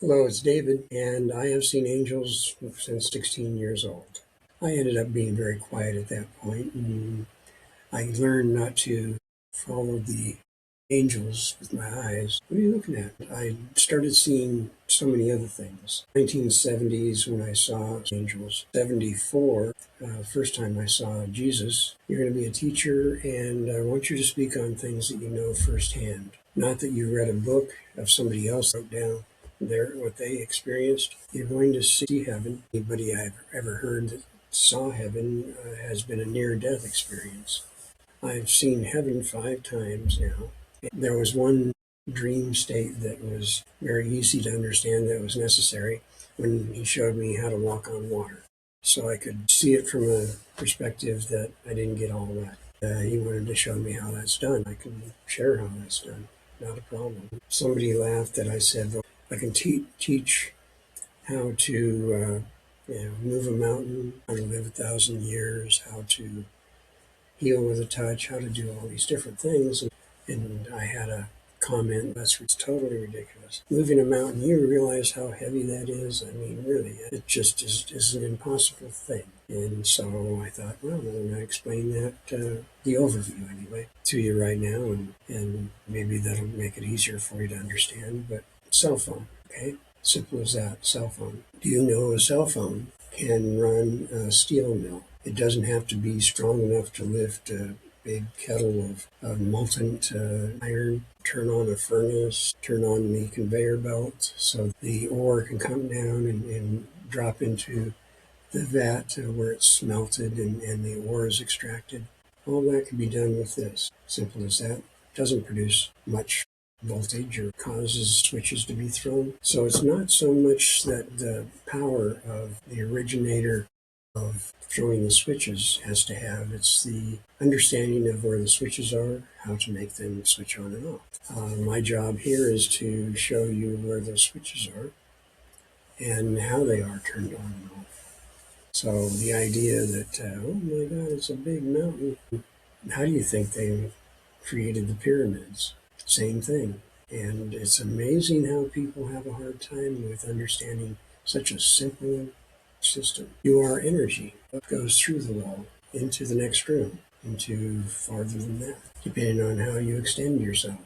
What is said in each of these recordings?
Hello, it's David, and I have seen angels since 16 years old. I ended up being very quiet at that point, and I learned not to follow the angels with my eyes. What are you looking at? I started seeing so many other things. 1970s when I saw angels. 74, first time I saw Jesus. You're going to be a teacher, and I want you to speak on things that you know firsthand. Not that you read a book of somebody else wrote down what they experienced. You're going to see heaven. Anybody I've ever heard that saw heaven has been a near-death experience. I've seen heaven 5 times now. There was one dream state that was very easy to understand that was necessary when he showed me how to walk on water. So I could see it from a perspective that I didn't get all wet. He wanted to show me how that's done. I can share how that's done. Not a problem. Somebody laughed that I said, well, I can teach how to move a mountain, how to live 1,000 years, how to heal with a touch, how to do all these different things. And I had a comment, that's totally ridiculous. Moving a mountain, you realize how heavy that is? I mean, really, it just is an impossible thing. And so I thought, well, I'm going to explain that, the overview anyway, to you right now, and maybe that'll make it easier for you to understand. But cell phone, okay? Simple as that, cell phone. Do you know a cell phone can run a steel mill? It doesn't have to be strong enough to lift a big kettle of molten iron, turn on a furnace, turn on the conveyor belt so the ore can come down and drop into the vat where it's smelted and the ore is extracted. All that can be done with this. Simple as that. Doesn't produce much voltage or causes switches to be thrown. So it's not so much that the power of the originator of throwing the switches has to have. It's the understanding of where the switches are, how to make them switch on and off. My job here is to show you where those switches are and how they are turned on and off. So the idea that, oh my God, it's a big mountain. How do you think they created the pyramids? Same thing. And it's amazing how people have a hard time with understanding such a simple system. You are energy that goes through the wall into the next room, into farther than that, depending on how you extend yourself.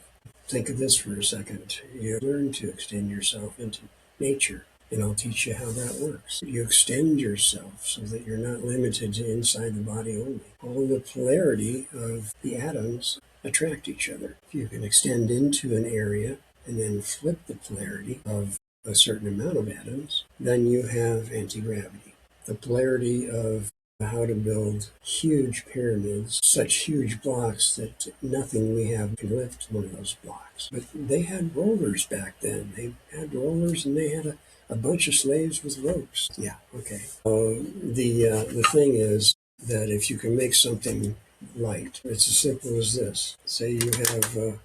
Think of this for a second. You learn to extend yourself into nature, and I'll teach you how that works. You extend yourself so that you're not limited to inside the body only. All the polarity of the atoms attract each other. If you can extend into an area and then flip the polarity of a certain amount of atoms, then you have anti-gravity. The polarity of how to build huge pyramids, such huge blocks that nothing we have can lift one of those blocks. But they had rollers back then. They had rollers and they had a bunch of slaves with ropes. Yeah, okay. The thing is that if you can make something light, it's as simple as this. Say you have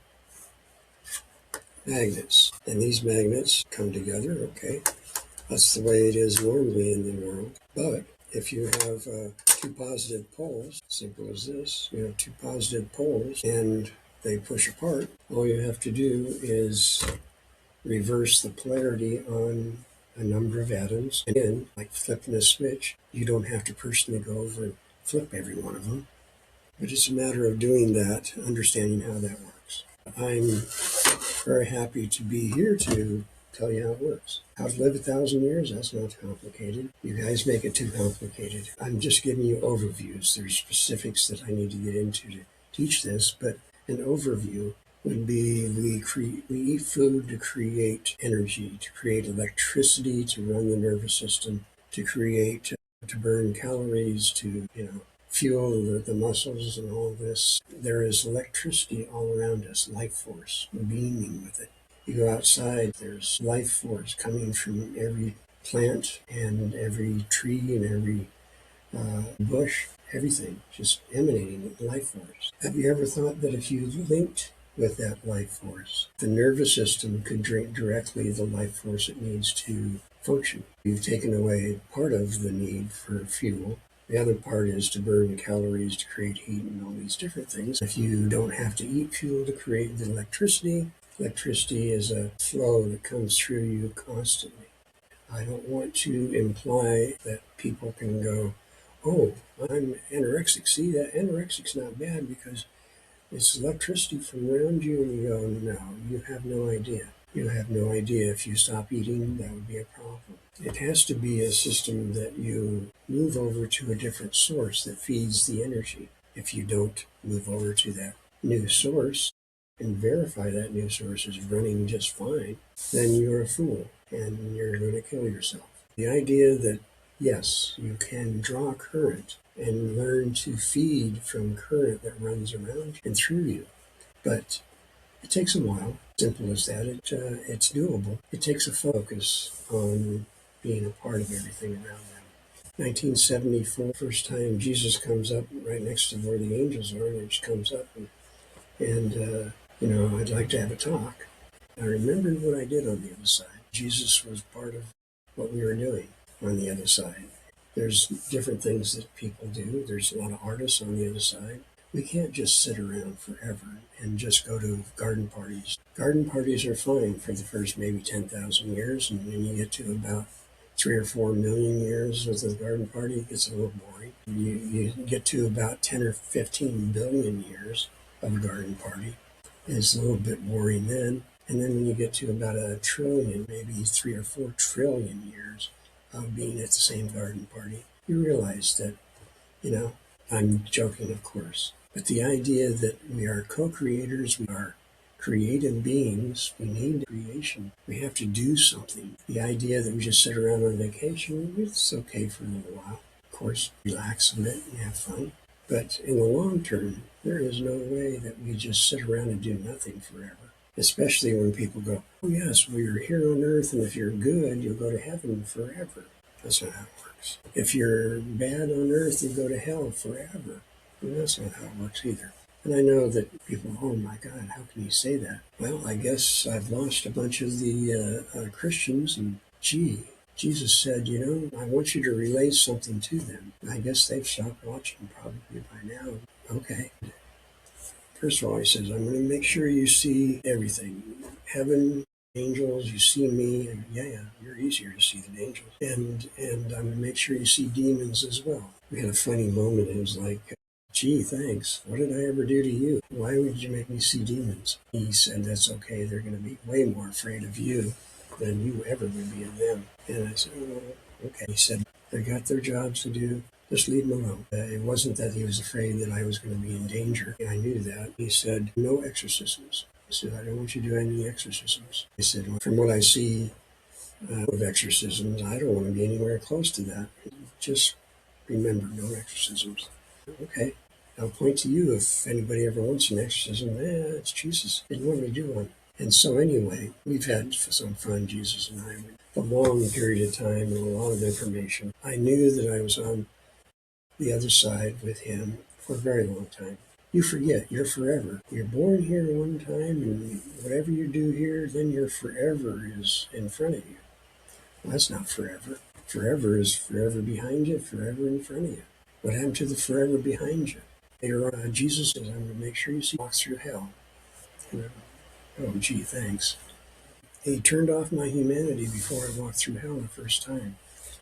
magnets, and these magnets come together, okay? That's the way it is normally in the world. But if you have two positive poles, simple as this, you have two positive poles and they push apart, all you have to do is reverse the polarity on a number of atoms. And again, like flipping a switch, you don't have to personally go over and flip every one of them. But it's a matter of doing that, understanding how that works. I'm very happy to be here to tell you how it works. How to live 1,000 years, that's not complicated. You guys make it too complicated. I'm just giving you overviews. There's specifics that I need to get into to teach this, but an overview would be we eat food to create energy, to create electricity, to run the nervous system, to create, to burn calories, to, fuel the muscles and all this. There is electricity all around us, life force, beaming with it. You go outside, there's life force coming from every plant and every tree and every bush, everything, just emanating life force. Have you ever thought that if you linked with that life force, the nervous system could drink directly the life force it needs to function? You've taken away part of the need for fuel. The other part is to burn calories to create heat and all these different things. If you don't have to eat fuel to create the electricity, Electricity is a flow that comes through you constantly. I don't want to imply that people can go, oh, I'm anorexic. See, that anorexic's not bad because it's electricity from around you. And you go, no, you have no idea. You have no idea. If you stop eating, that would be a problem. It has to be a system that you move over to a different source that feeds the energy. If you don't move over to that new source and verify that new source is running just fine, then you're a fool and you're going to kill yourself. The idea that, yes, you can draw current and learn to feed from current that runs around you and through you, but it takes a while. Simple as that. It's doable. It takes a focus on being a part of everything around them. 1974, first time Jesus comes up right next to where the angels are, and he just comes up and I'd like to have a talk. I remembered what I did on the other side. Jesus was part of what we were doing on the other side. There's different things that people do. There's a lot of artists on the other side. We can't just sit around forever and just go to garden parties. Garden parties are fine for the first maybe 10,000 years, and then you get to about 3 or 4 million years with the garden party, it gets a little boring. You get to about 10 or 15 billion years of a garden party. It's a little bit boring then. And then when you get to about 1 trillion, maybe 3 or 4 trillion years of being at the same garden party, you realize that, I'm joking, of course, but the idea that we are co-creators, we are creative beings, we need creation, we have to do something. The idea that we just sit around on vacation, it's okay for a little while. Of course, relax a bit and have fun. But in the long term, there is no way that we just sit around and do nothing forever. Especially when people go, oh yes, well, you're here on earth, and if you're good, you'll go to heaven forever. That's not how it works. If you're bad on earth, you go to hell forever. And that's not how it works either. And I know that people, oh my God, how can you say that? Well, I guess I've lost a bunch of the Christians, and Jesus said, I want you to relay something to them. I guess they've stopped watching probably by now. Okay. First of all, he says, I'm going to make sure you see everything. Heaven, angels, you see me. And yeah, you're easier to see than angels. And I'm going to make sure you see demons as well. We had a funny moment. It was like, gee, thanks. What did I ever do to you? Why would you make me see demons? He said, that's okay. They're going to be way more afraid of you than you ever would be of them. And I said, oh, okay. He said, they got their jobs to do. Just leave him alone. It wasn't that he was afraid that I was going to be in danger. I knew that. He said, no exorcisms. He said, I don't want you to do any exorcisms. He said, well, from what I see of exorcisms, I don't want to be anywhere close to that. Just remember, no exorcisms. Okay. I'll point to you if anybody ever wants an exorcism. It's Jesus. Didn't want me to do one. And so anyway, we've had some fun, Jesus and I. A long period of time and a lot of information. I knew that I was on the other side with him for a very long time. You forget, you're forever. You're born here one time, and whatever you do here, then your forever is in front of you. Well, that's not forever. Forever is forever behind you, forever in front of you. What happened to the forever behind you? Later on, Jesus says, I'm going to make sure you walk through hell. Oh, gee, thanks. He turned off my humanity before I walked through hell the first time.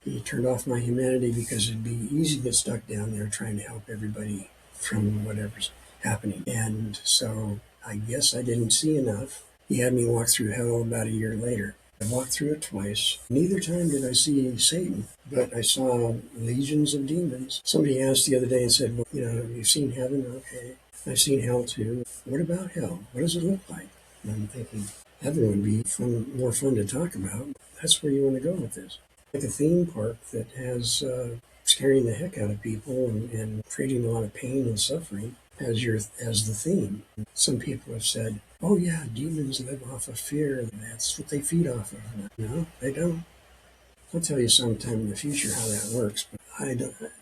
He turned off my humanity because it'd be easy to get stuck down there trying to help everybody from whatever's happening. And so I guess I didn't see enough. He had me walk through hell about a year later. I walked through it twice. Neither time did I see Satan, but I saw legions of demons. Somebody asked the other day and said, well, you've seen heaven? Okay. I've seen hell too. What about hell? What does it look like? And I'm thinking, heaven would be more fun to talk about. That's where you want to go with this. Like a theme park that has scaring the heck out of people and creating a lot of pain and suffering as the theme. Some people have said, oh yeah, demons live off of fear. That's what they feed off of. No, they don't. I'll tell you sometime in the future how that works, but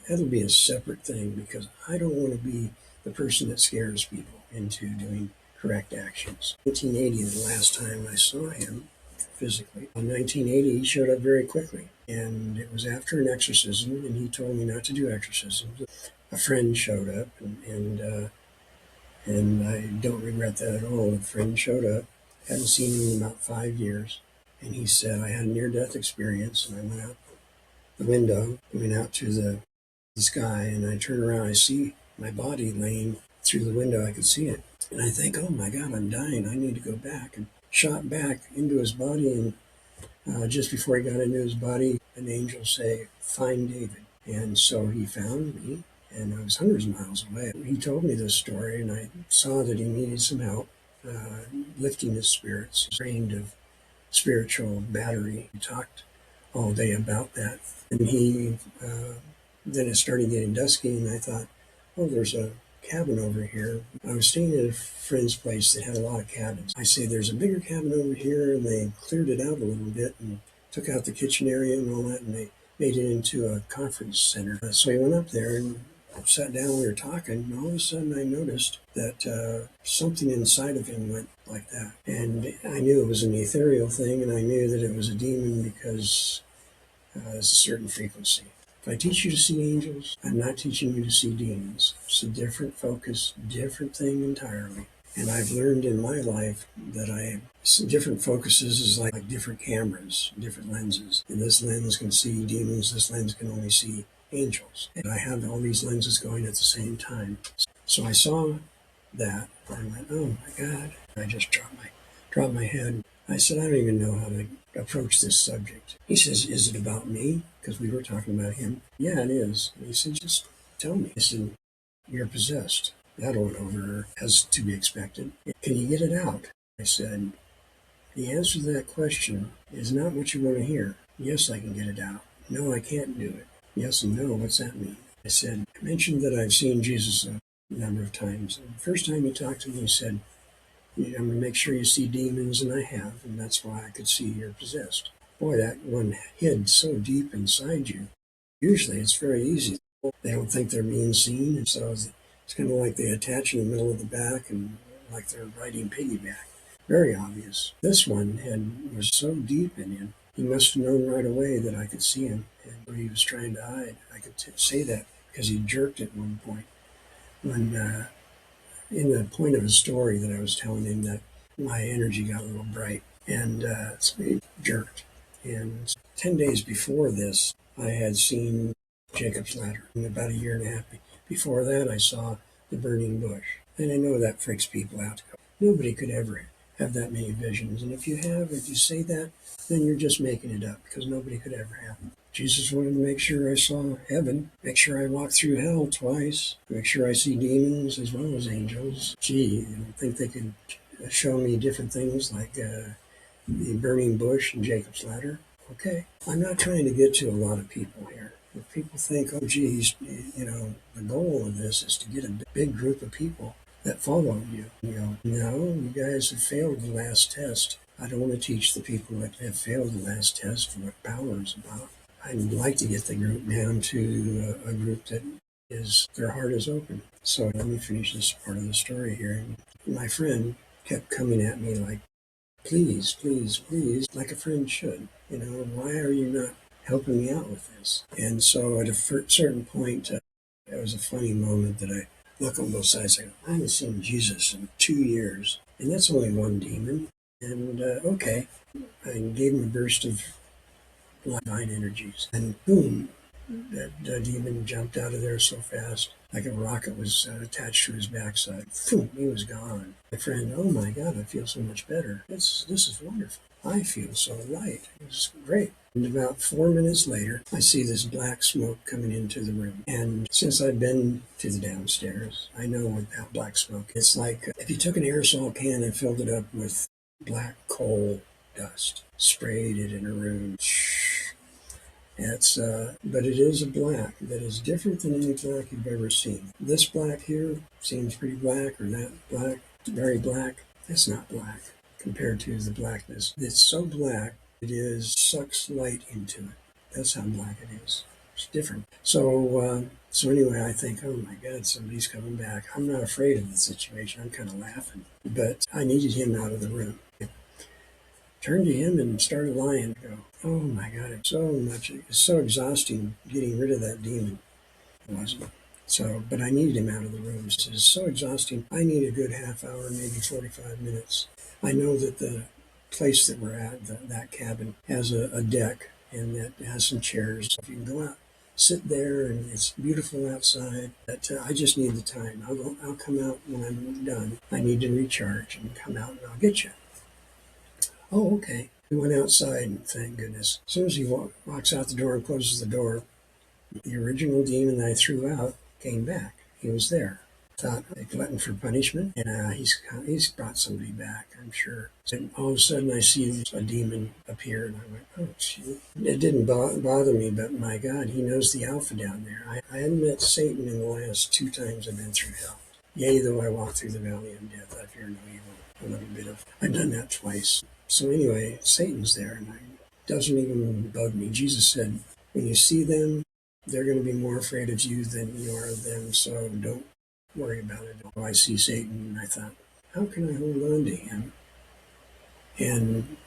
that'll be a separate thing because I don't want to be the person that scares people into doing correct actions. 1980, the last time I saw him physically. In 1980, he showed up very quickly, and it was after an exorcism, and he told me not to do exorcisms. A friend showed up, and I don't regret that at all. A friend showed up, Hadn't seen him in about 5 years. And he said, I had a near-death experience, and I went out the window, went out to the sky, and I turn around, I see my body laying through the window. I could see it. And I think, oh my God, I'm dying. I need to go back. And shot back into his body. And just before he got into his body, an angel say, find David. And so he found me, and I was hundreds of miles away. He told me this story, and I saw that he needed some help lifting his spirits. He drained of spiritual battery. He talked all day about that. And then it started getting dusky, and I thought, oh, there's a cabin over here. I was staying at a friend's place that had a lot of cabins. I say, there's a bigger cabin over here, and they cleared it out a little bit and took out the kitchen area and all that, and they made it into a conference center. So he went up there and sat down, we were talking, and all of a sudden I noticed that something inside of him went like that. And I knew it was an ethereal thing, and I knew that it was a demon because it's a certain frequency. If I teach you to see angels, I'm not teaching you to see demons. It's a different focus, different thing entirely. And I've learned in my life that different focuses is like different cameras, different lenses. And this lens can see demons, this lens can only see angels. And I have all these lenses going at the same time. So I saw that, and I went, oh my God. I just dropped my head. I said, I don't even know how to approach this subject. He says, is it about me? Because we were talking about him. Yeah, it is. And he said, just tell me. I said, you're possessed. That went over as to be expected. Can you get it out? I said, the answer to that question is not what you want to hear. Yes, I can get it out. No, I can't do it. Yes and no, what's that mean? I said, I mentioned that I've seen Jesus a number of times. And the first time he talked to me, he said, I'm going to make sure you see demons, and I have, and that's why I could see you're possessed. Boy, that one hid so deep inside you. Usually it's very easy. They don't think they're being seen, and so it's kind of like they attach in the middle of the back and like they're riding piggyback. Very obvious. This one was so deep in him, he must have known right away that I could see him, and what he was trying to hide. I could say that because he jerked at one point. When in the point of his story that I was telling him that my energy got a little bright, and so he jerked. And 10 days before this, I had seen Jacob's Ladder. And about a year and a half before that, I saw the burning bush. And I know that freaks people out. Nobody could ever have that many visions. And if you say that, then you're just making it up, because nobody could ever have them. Jesus wanted to make sure I saw heaven, make sure I walked through hell twice, make sure I see demons as well as angels. Gee, I don't think they could show me different things like the burning bush and Jacob's Ladder. Okay, I'm not trying to get to a lot of people here. If people think, oh geez, the goal of this is to get a big group of people that follow you. No, you guys have failed the last test. I don't want to teach the people that have failed the last test what power is about. I'd like to get the group down to a group that their heart is open. So let me finish this part of the story here. My friend kept coming at me like, please, please, please, like a friend should. Why are you not helping me out with this? And so at a certain point, it was a funny moment that I look on both sides. I go, I haven't seen Jesus in 2 years, and that's only one demon. And okay, I gave him a burst of divine energies, and boom, that demon jumped out of there so fast, like a rocket was attached to his backside. Boom, he was gone. My friend, oh my God, I feel so much better. This is wonderful. I feel so light. It was great. And about 4 minutes later, I see this black smoke coming into the room. And since I've been to the downstairs, I know what that black smoke is. It's like if you took an aerosol can and filled it up with black coal dust, sprayed it in a room. But it is a black that is different than any black you've ever seen. This black here seems pretty black, or that black, very black. That's not black compared to the blackness. It's so black, sucks light into it. That's how black it is. It's different. So anyway, I think, oh my God, somebody's coming back. I'm not afraid of the situation. I'm kind of laughing. But I needed him out of the room. Turned to him and started lying. Go, oh my God, it's so exhausting getting rid of that demon. It wasn't. But I needed him out of the room. It's so exhausting. I need a good half hour, maybe 45 minutes. I know that the place that we're at, that cabin, has a deck, and that has some chairs. So if you can go out, sit there, and it's beautiful outside. But I just need the time. I'll come out when I'm done. I need to recharge and come out, and I'll get you. Oh, okay. We went outside, and thank goodness. As soon as he walks out the door and closes the door, the original demon that I threw out came back. He was there. Thought a glutton for punishment, and he's brought somebody back, I'm sure. And all of a sudden, I see a demon appear, and I went, "Oh, shoot!" It didn't bother me, but my God, he knows the alpha down there. I hadn't met Satan in the last 2 times I've been through hell. Yea, though I walk through the valley of death, I fear no evil. A little bit of I've done that twice. So anyway, Satan's there, and it doesn't even bug me. Jesus said, when you see them, they're going to be more afraid of you than you are of them, so don't worry about it. I see Satan, and I thought, how can I hold on to him and,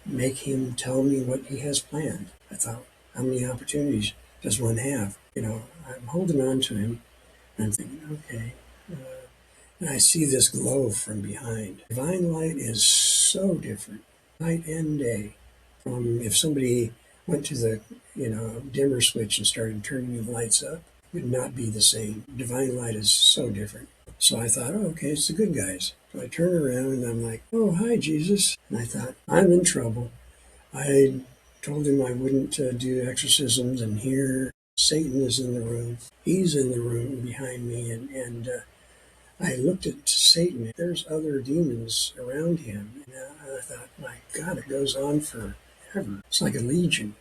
make him tell me what he has planned? I thought, how many opportunities does one have? I'm holding on to him, and I'm thinking, okay. And I see this glow from behind. Divine light is so different, night and day. From if somebody went to the, dimmer switch and started turning the lights up, it would not be the same. Divine light is so different. So I thought, oh, okay, it's the good guys. So I turn around and I'm like, oh, hi, Jesus. And I thought, I'm in trouble. I told him I wouldn't do exorcisms, and here Satan is in the room. He's in the room behind me, and I looked at Satan. There's other demons around him. And I thought, my God, it goes on forever. It's like a legion.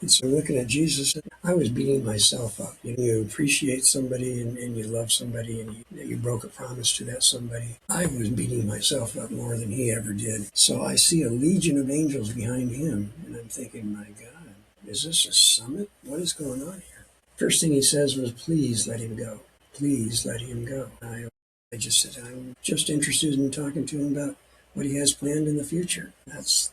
And so looking at Jesus, I was beating myself up. You appreciate somebody and you love somebody and you broke a promise to that somebody. I was beating myself up more than he ever did. So I see a legion of angels behind him. And I'm thinking, my God, is this a summit? What is going on here? First thing he says was, please let him go. Please let him go. I just said, I'm just interested in talking to him about what he has planned in the future. That's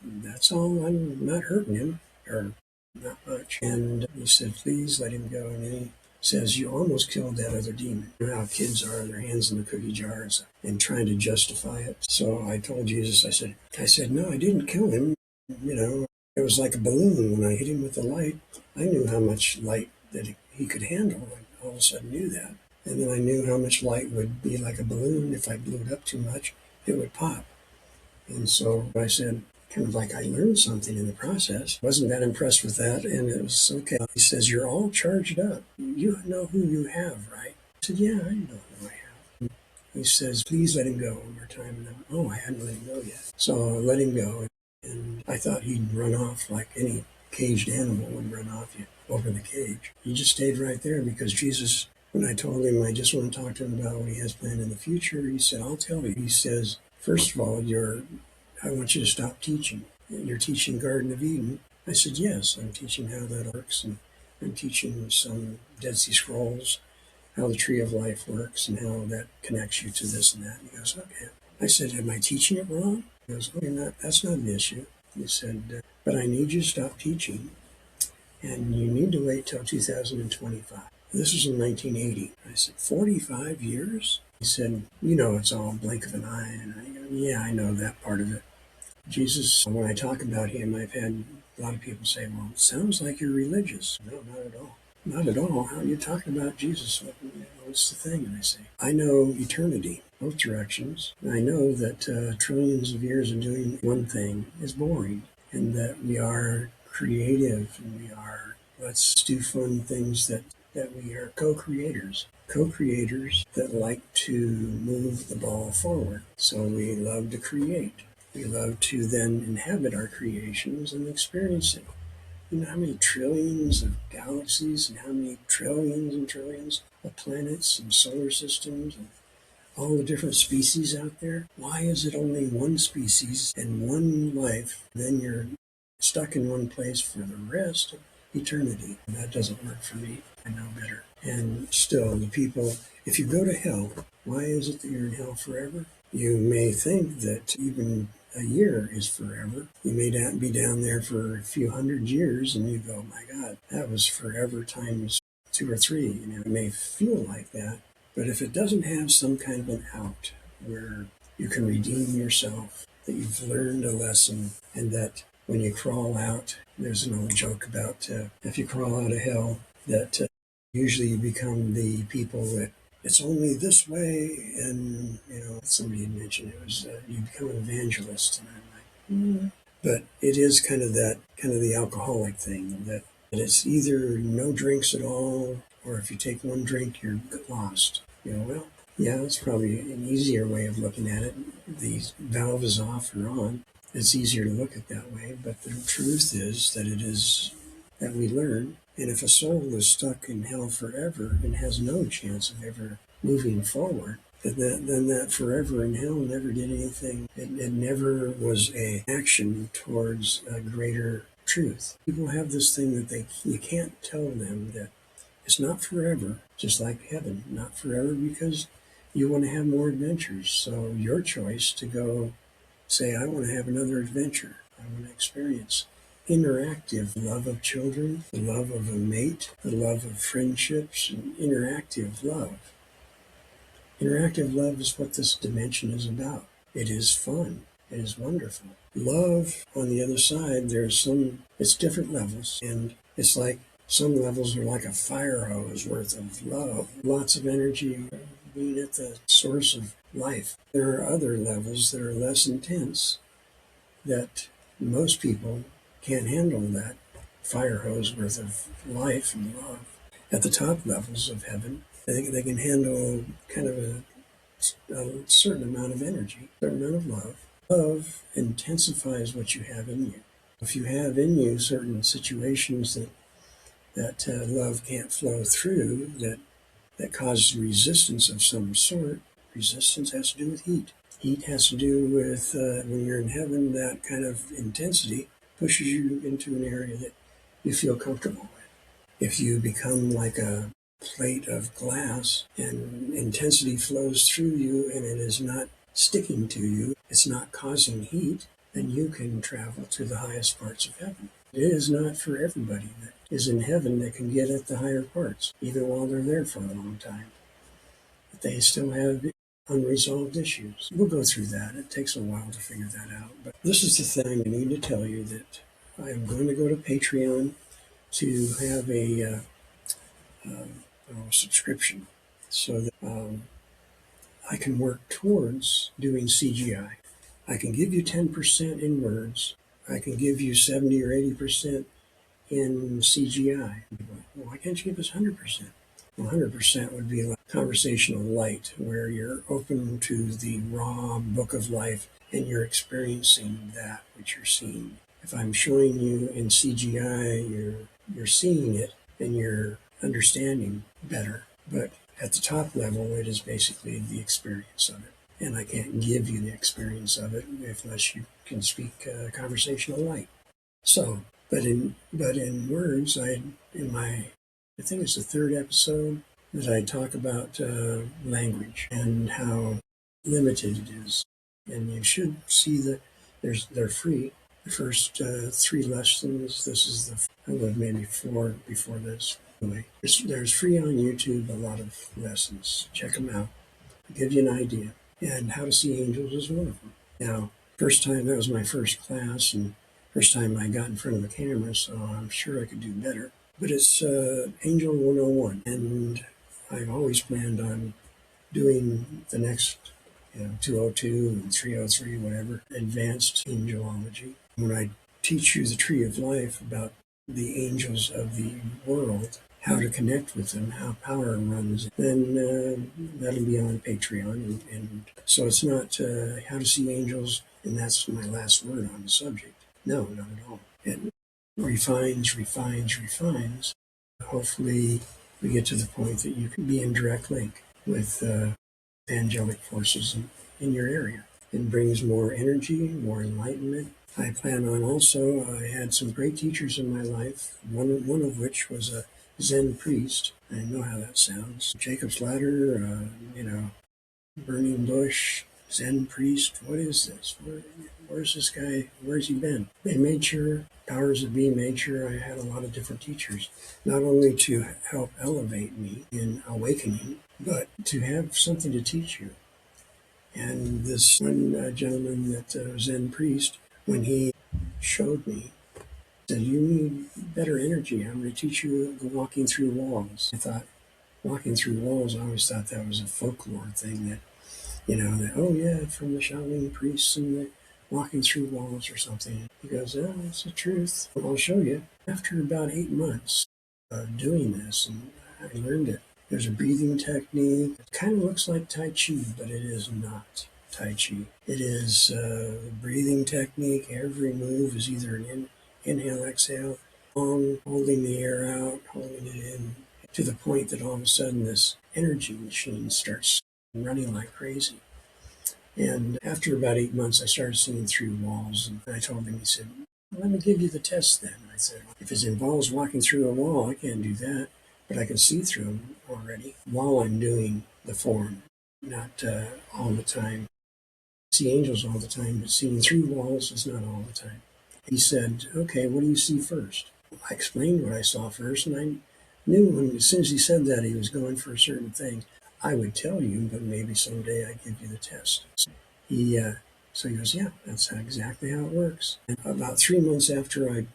all. I'm not hurting him, or not much. And he said, please let him go. And then he says, you almost killed that other demon. You know how kids are, their hands in the cookie jars and trying to justify it. So I told Jesus, I said, no, I didn't kill him. It was like a balloon. When I hit him with the light, I knew how much light that he could handle. I all of a sudden knew that. And then I knew how much light would be like a balloon. If I blew it up too much, it would pop. And so I said, kind of like I learned something in the process. Wasn't that impressed with that, and it was okay. He says, you're all charged up. You know who you have, right? I said, yeah, I know who I have. He says, please let him go one more time. And I hadn't let him go yet. So I let him go, and I thought he'd run off like any caged animal would run off you over the cage. He just stayed right there because Jesus, when I told him I just want to talk to him about what he has planned in the future, he said, I'll tell you. He says, first of all, I want you to stop teaching. You're teaching Garden of Eden. I said, yes, I'm teaching how that works, and I'm teaching some Dead Sea Scrolls, how the Tree of Life works, and how that connects you to this and that. And he goes, okay. I said, am I teaching it wrong? He goes, oh, that's not an issue. He said, but I need you to stop teaching, and you need to wait till 2025. This was in 1980. I said, 45 years? He said, it's all a blink of an eye. And I go, yeah, I know that part of it. Jesus, when I talk about him, I've had a lot of people say, well, it sounds like you're religious. No, not at all. Not at all. How are you talking about Jesus? What's the thing? And I say, I know eternity, both directions. I know that trillions of years of doing one thing is boring, and that we are creative, and let's do fun things, that we are co-creators that like to move the ball forward. So we love to create. We love to then inhabit our creations and experience it. You know how many trillions of galaxies and how many trillions and trillions of planets and solar systems and all the different species out there? Why is it only one species and one life? Then you're stuck in one place for the rest of eternity. And that doesn't work for me. I know better. And still, the people, if you go to hell, why is it that you're in hell forever? You may think that even a year is forever. You may be down there for a few hundred years, and you go, my God, that was forever times 2 or 3. It may feel like that, but if it doesn't have some kind of an out where you can redeem yourself, that you've learned a lesson, and that when you crawl out, there's an old joke about if you crawl out of hell, that usually you become the people that it's only this way, and somebody had mentioned it was you become an evangelist, and I'm like, but it is kind of the alcoholic thing that it's either no drinks at all, or if you take one drink, you're lost. Well, yeah, it's probably an easier way of looking at it. The valve is off or on. It's easier to look at that way, but the truth is that we learn. And if a soul is stuck in hell forever and has no chance of ever moving forward, then that forever in hell never did anything. It never was an action towards a greater truth. People have this thing that you can't tell them that it's not forever, just like heaven, not forever, because you want to have more adventures. So your choice to go say, I want to have another adventure. I want to experience interactive love of children, the love of a mate, the love of friendships, and interactive love. Interactive love is what this dimension is about. It is fun. It is wonderful. Love, on the other side, it's different levels, and it's like some levels are like a fire hose worth of love, lots of energy being at the source of life. There are other levels that are less intense that most people can't handle that fire hose worth of life and love. At the top levels of heaven, I think they can handle kind of a certain amount of energy, a certain amount of love. Love intensifies what you have in you. If you have in you certain situations that love can't flow through, that causes resistance of some sort, resistance has to do with heat. Heat has to do with when you're in heaven, that kind of intensity pushes you into an area that you feel comfortable with. If you become like a plate of glass and intensity flows through you and it is not sticking to you, it's not causing heat, then you can travel to the highest parts of heaven. It is not for everybody that is in heaven that can get at the higher parts, even while they're there for a long time. But they still have unresolved issues. We'll go through that. It takes a while to figure that out. But this is the thing I need to tell you, that I am going to go to Patreon to have a subscription so that I can work towards doing CGI. I can give you 10% in words. I can give you 70 or 80% in CGI. Well, why can't you give us 100%? Well, 100% would be like conversational light, where you're open to the raw book of life and you're experiencing that which you're seeing. If I'm showing you in CGI, you're seeing it and you're understanding better. But at the top level, it is basically the experience of it. And I can't give you the experience of it unless you can speak conversational light. So, but in words, I think it's the third episode that I talk about language and how limited it is. And you should see that they're free. The first 3 lessons. This is I love maybe 4 before this. Anyway, there's free on YouTube a lot of lessons. Check them out. I'll give you an idea. And How to See Angels is one of them. Now, that was my first class, and first time I got in front of the camera, so I'm sure I could do better. But it's Angel 101, and I've always planned on doing the next 202 and 303, whatever, advanced angelology. When I teach you the tree of life about the angels of the world, how to connect with them, how power runs, then that'll be on Patreon. And so it's not how to see angels, and that's my last word on the subject. No, not at all. It refines. Hopefully we get to the point that you can be in direct link with angelic forces in your area. It brings more energy, more enlightenment. I plan on also, I had some great teachers in my life, one of which was a Zen priest. I know how that sounds. Jacob's Ladder, burning bush, Zen priest. What is this? Where's this guy? Where's he been? They made sure, powers that be made sure I had a lot of different teachers, not only to help elevate me in awakening, but to have something to teach you. And this one gentleman that Zen priest, when he showed me, said, "You need better energy. I'm going to teach you the walking through walls." I thought, walking through walls, I always thought that was a folklore thing that, that, oh yeah, from the Shaolin priests and the walking through walls or something. He goes, "Oh, it's the truth. I'll show you." After about 8 months of doing this, and I learned it. There's a breathing technique. It kind of looks like Tai Chi, but it is not Tai Chi. It is a breathing technique. Every move is either an inhale, exhale, long, holding the air out, holding it in, to the point that all of a sudden this energy machine starts running like crazy. And after about 8 months, I started seeing through walls. And I told him, he said, "Well, let me give you the test then." I said, "If it involves walking through a wall, I can't do that, but I can see through them already while I'm doing the form, not all the time. I see angels all the time, but seeing through walls is not all the time." He said, "Okay, what do you see first?" I explained what I saw first, and I knew as soon as he said that he was going for a certain thing, I would tell you, but maybe someday I'd give you the test. He, so he goes, "Yeah, that's exactly how it works." And about 3 months after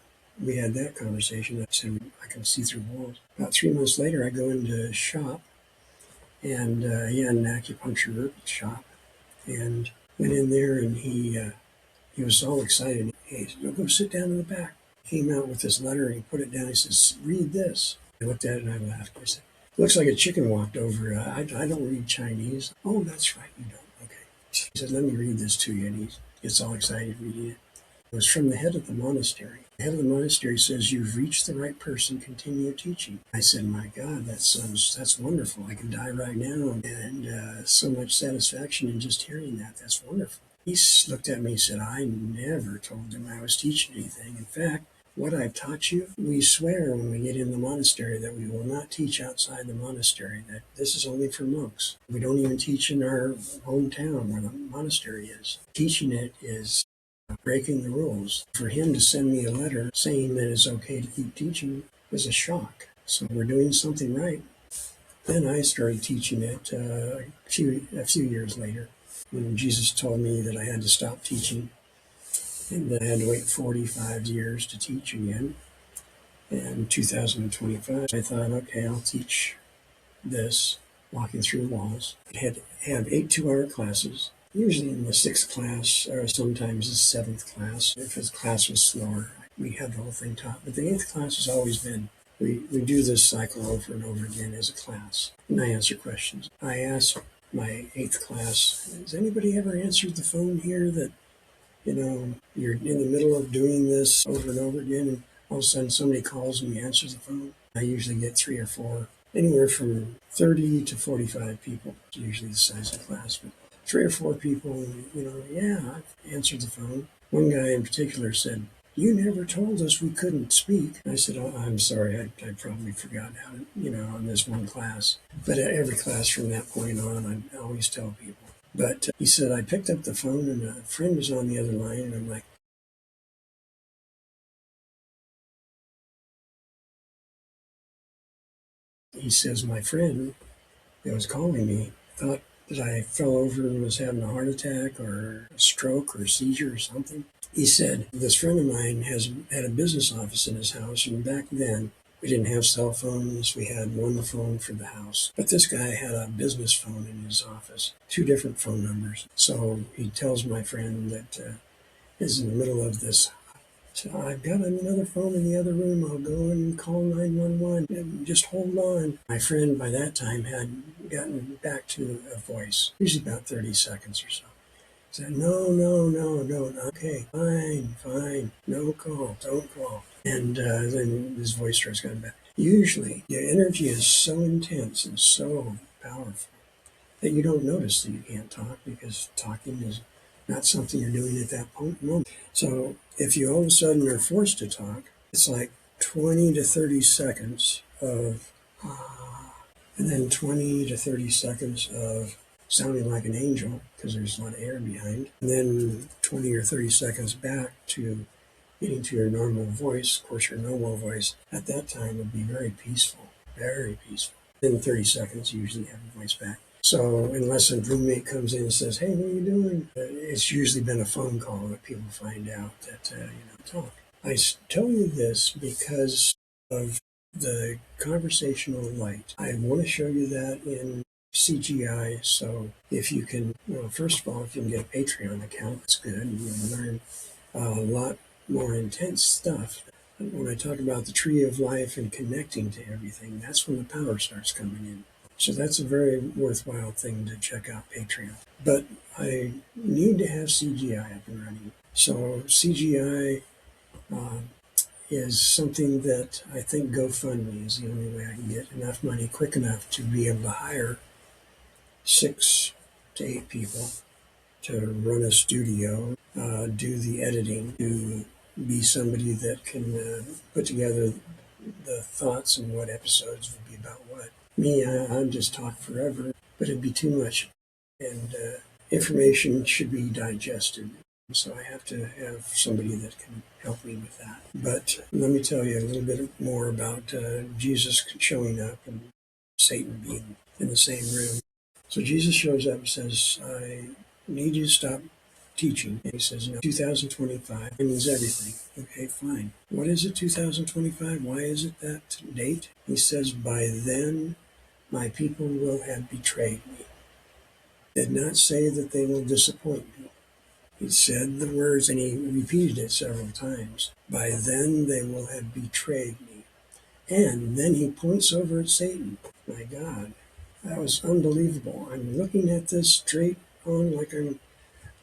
we had that conversation, I said, "I can see through walls." About 3 months later, I go into a shop, and he had an acupuncture shop, and went in there, and he was all excited. He said, "Go sit down in the back." Came out with this letter, and he put it down. He says, "Read this." I looked at it, and I laughed. I said, "Looks like a chicken walked over. I don't read Chinese." "Oh, that's right, you don't. Okay." He said, "Let me read this to you." And he gets all excited reading it. It was from the head of the monastery. The head of the monastery says, "You've reached the right person. Continue teaching." I said, "My God, that's wonderful. I can die right now." And so much satisfaction in just hearing that. That's wonderful. He looked at me and said, "I never told him I was teaching anything. In fact, what I've taught you, we swear when we get in the monastery that we will not teach outside the monastery, that this is only for monks. We don't even teach in our hometown where the monastery is. Teaching it is breaking the rules." For him to send me a letter saying that it's okay to keep teaching was a shock. So we're doing something right. Then I started teaching it a few years later, when Jesus told me that I had to stop teaching and that I had to wait 45 years to teach again. In 2025, I thought, okay, I'll teach this, walking through walls. I had to have 8 2-hour classes, usually in the 6th class or sometimes the 7th class. If his class was slower, we had the whole thing taught. But the 8th class has always been, we do this cycle over and over again as a class. And I answer questions. I asked my 8th class, "Has anybody ever answered the phone here that, you're in the middle of doing this over and over again, and all of a sudden somebody calls and you answer the phone?" I usually get 3 or 4, anywhere from 30 to 45 people, usually the size of the class, but 3 or 4 people, "Yeah, I've answered the phone." One guy in particular said, "You never told us we couldn't speak." I said, "Oh, I'm sorry, I probably forgot how to, on this one class." But at every class from that point on, I always tell people. But he said, "I picked up the phone and a friend was on the other line." And I'm like, he says, "My friend that was calling me thought that I fell over and was having a heart attack or a stroke or a seizure or something." He said, "This friend of mine has had a business office in his house, and back then we didn't have cell phones. We had one phone for the house. But this guy had a business phone in his office, 2 different phone numbers." So he tells my friend that is in the middle of this. So, "I've got another phone in the other room. I'll go and call 911 and just hold on." My friend by that time had gotten back to a voice, usually about 30 seconds or so. He said, "No, no, no, no, no. Okay, fine, fine. No call, don't call." And then his voice starts coming back. Usually, the energy is so intense and so powerful that you don't notice that you can't talk, because talking is not something you're doing at that moment. So if you all of a sudden are forced to talk, it's like 20 to 30 seconds of, and then 20 to 30 seconds of sounding like an angel because there's a lot of air behind, and then 20 or 30 seconds back to getting to your normal voice. Of course, your normal voice at that time would be very peaceful, very peaceful. Then 30 seconds, you usually have your voice back. So unless a roommate comes in and says, "Hey, what are you doing?" It's usually been a phone call that people find out that talk. Tell you this because of the conversational light. I want to show you that in CGI. So if you can, well, first of all, if you can get a Patreon account, that's good. You'll learn a lot more intense stuff. When I talk about the tree of life and connecting to everything, that's when the power starts coming in. So that's a very worthwhile thing to check out Patreon. But I need to have CGI up and running. So CGI is something that I think GoFundMe is the only way I can get enough money quick enough to be able to hire 6 to 8 people to run a studio, do the editing, to be somebody that can put together the thoughts and what episodes would be about what. Me, I'd just talk forever, but it'd be too much. And information should be digested. So I have to have somebody that can help me with that. But let me tell you a little bit more about Jesus showing up and Satan being in the same room. So Jesus shows up and says, "I need you to stop teaching." And he says, 2025 means everything. Okay, fine. What is it, 2025? Why is it that date? He says, "By then my people will have betrayed me." Did not say that they will disappoint me. He said the words, and he repeated it several times. By then they will have betrayed me. And then he points over at Satan. My God, that was unbelievable. I'm looking at this straight on like I'm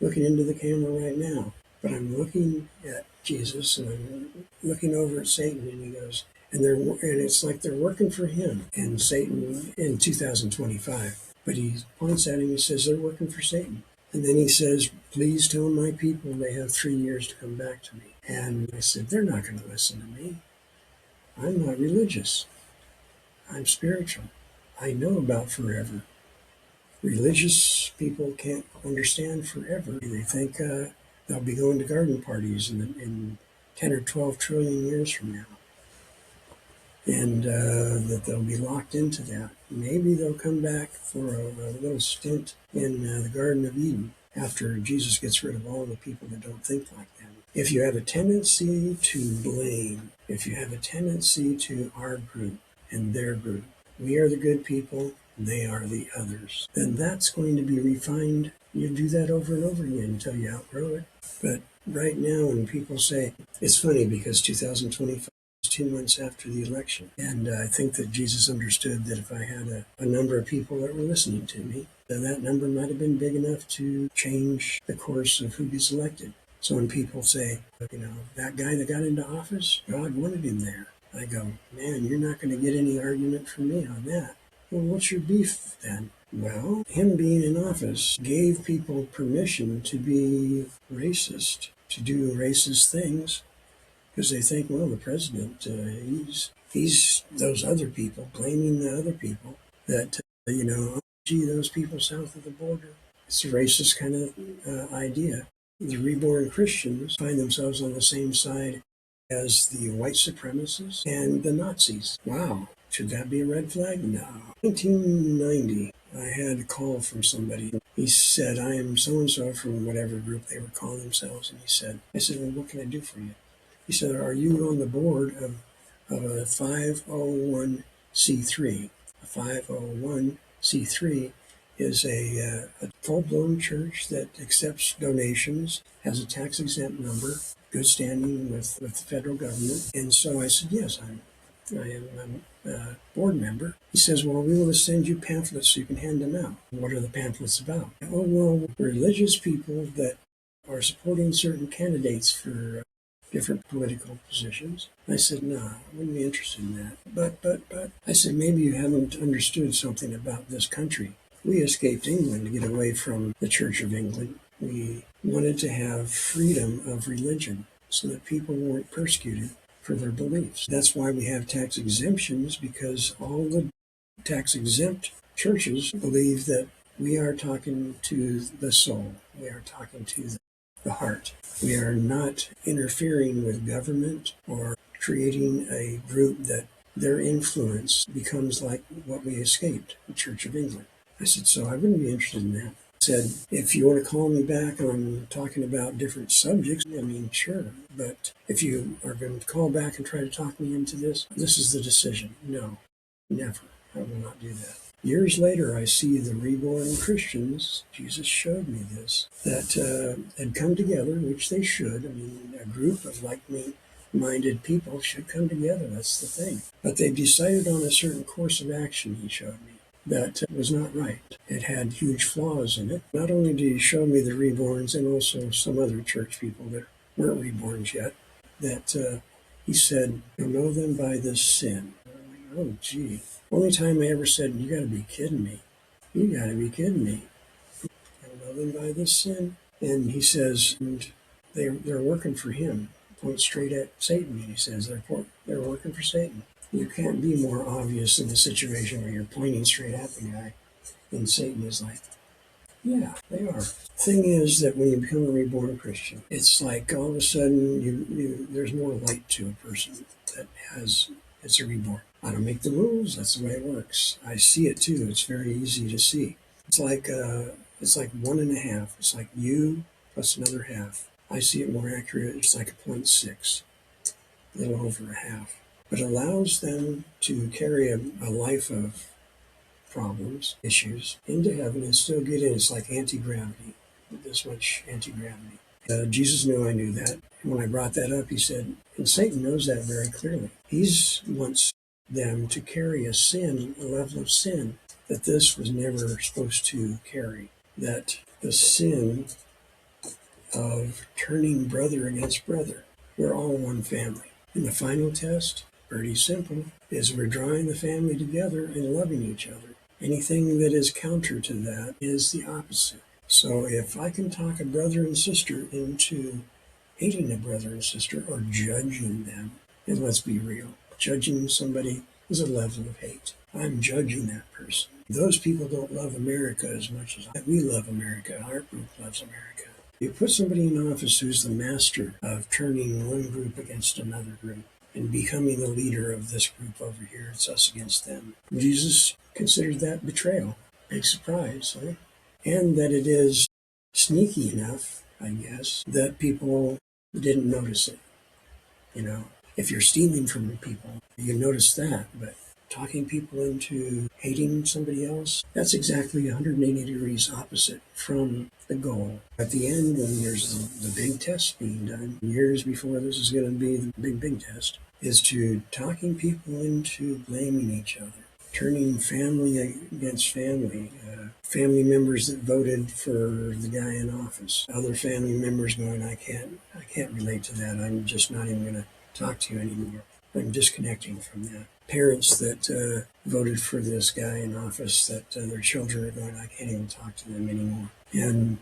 looking into the camera right now. But I'm looking at Jesus and I'm looking over at Satan, and he goes, and it's like they're working for him and Satan in 2025. But he points at him, he says they're working for Satan. And then he says, "Please tell my people they have 3 years to come back to me." And I said, they're not going to listen to me. I'm not religious. I'm spiritual. I know about forever. Religious people can't understand forever. They think they'll be going to garden parties in 10 or 12 trillion years from now, and that they'll be locked into that. Maybe they'll come back for a little stint in the Garden of Eden after Jesus gets rid of all the people that don't think like them. If you have a tendency to blame, if you have a tendency to our group and their group, we are the good people, they are the others, then that's going to be refined. You do that over and over again until you outgrow it. But right now, when people say, it's funny because 2025 is 2 months after the election. And I think that Jesus understood that if I had a number of people that were listening to me, then that number might have been big enough to change the course of who gets elected. So when people say, that guy that got into office, God wanted him there. I go, man, you're not going to get any argument from me on that. Well, what's your beef then? Well, him being in office gave people permission to be racist, to do racist things, because they think, well, the president, he's those other people, blaming the other people that, gee, those people south of the border. It's a racist kind of idea. The reborn Christians find themselves on the same side as the white supremacists and the Nazis. Wow. Should that be a red flag? No. 1990, I had a call from somebody. He said, "I am so-and-so from whatever group they were calling themselves." And I said, "Well, what can I do for you?" He said, "Are you on the board of a 501c3? A 501c3 is a full-blown church that accepts donations, has a tax-exempt number, good standing with the federal government." And so I said, "Yes, I am a board member." He says, "Well, we want to send you pamphlets so you can hand them out." "What are the pamphlets about?" "Oh, well, religious people that are supporting certain candidates for different political positions." I said, "No, I wouldn't be interested in that." But, I said, "Maybe you haven't understood something about this country. We escaped England to get away from the Church of England. We wanted to have freedom of religion so that people weren't persecuted for their beliefs. That's why we have tax exemptions, because all the tax exempt churches believe that we are talking to the soul. We are talking to the heart. We are not interfering with government or creating a group that their influence becomes like what we escaped, the Church of England. I said, so I wouldn't be interested in that. I said, if you want to call me back on talking about different subjects, I mean, sure. But if you are going to call back and try to talk me into this is the decision. No, never. I will not do that. Years later, I see the reborn Christians, Jesus showed me this, that had come together, which they should. I mean, a group of like-minded people should come together. That's the thing. But they decided on a certain course of action, he showed me, that was not right. It had huge flaws in it. Not only did he show me the reborns and also some other church people that weren't reborns yet, that he said, you'll know them by this sin. I'm like, oh, gee. Only time I ever said, you got to be kidding me. You got to be kidding me. You'll know them by this sin. And he says, and they're working for him. Point straight at Satan. He says, they're working for Satan. You can't be more obvious in a situation where you're pointing straight at the guy. And Satan is like, yeah, they are. Thing is that when you become a reborn Christian, it's like all of a sudden there's more light to a person that it's a reborn. I don't make the rules. That's the way it works. I see it too. It's very easy to see. It's like one and a half. It's like you plus another half. I see it more accurate. It's like a 0.6, a little over a half. But allows them to carry a life of problems, issues, into heaven and still get in. It's like anti-gravity, this much anti-gravity. Jesus knew I knew that. And when I brought that up, he said, and Satan knows that very clearly. He wants them to carry a sin, a level of sin that this was never supposed to carry. That the sin of turning brother against brother. We're all one family. And the final test, pretty simple, is we're drawing the family together and loving each other. Anything that is counter to that is the opposite. So if I can talk a brother and sister into hating a brother and sister or judging them, and let's be real, judging somebody is a level of hate. I'm judging that person. Those people don't love America as much as we love America. Our group loves America. You put somebody in office who's the master of turning one group against another group and becoming the leader of this group over here. It's us against them. Jesus considered that betrayal. Big surprise, huh? And that it is sneaky enough, I guess, that people didn't notice it. You know, if you're stealing from people, you notice that, but talking people into hating somebody else, that's exactly 180 degrees opposite from the goal. At the end, when there's the big test being done, years before this is going to be the big test, is to talking people into blaming each other, turning family against family, family members that voted for the guy in office, other family members going, I can't relate to that. I'm just not even going to talk to you anymore. I'm disconnecting from that. Parents that voted for this guy in office, that their children are going, I can't even talk to them anymore. And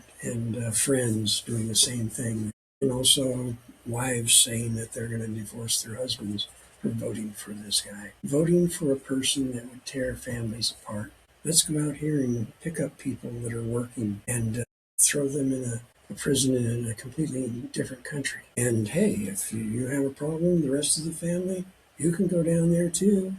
friends doing the same thing. And also wives saying that they're going to divorce their husbands for voting for this guy. Voting for a person that would tear families apart. Let's go out here and pick up people that are working and throw them in a prison in a completely different country. And hey, if you have a problem, the rest of the family, you can go down there too.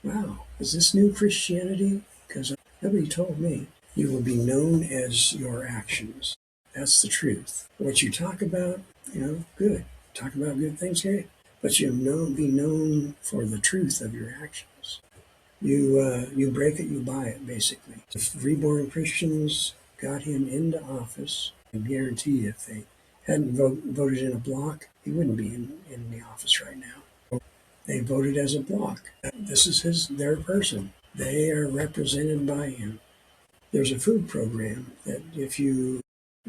Wow, is this new Christianity? Because nobody told me. You will be known as your actions. That's the truth. What you talk about, good. Talk about good things, great. But you'll be known for the truth of your actions. You break it, you buy it, basically. If reborn Christians got him into office, I guarantee you, if they hadn't voted in a block, he wouldn't be in the office right now. They voted as a block. This is their person. They are represented by him. There's a food program that if you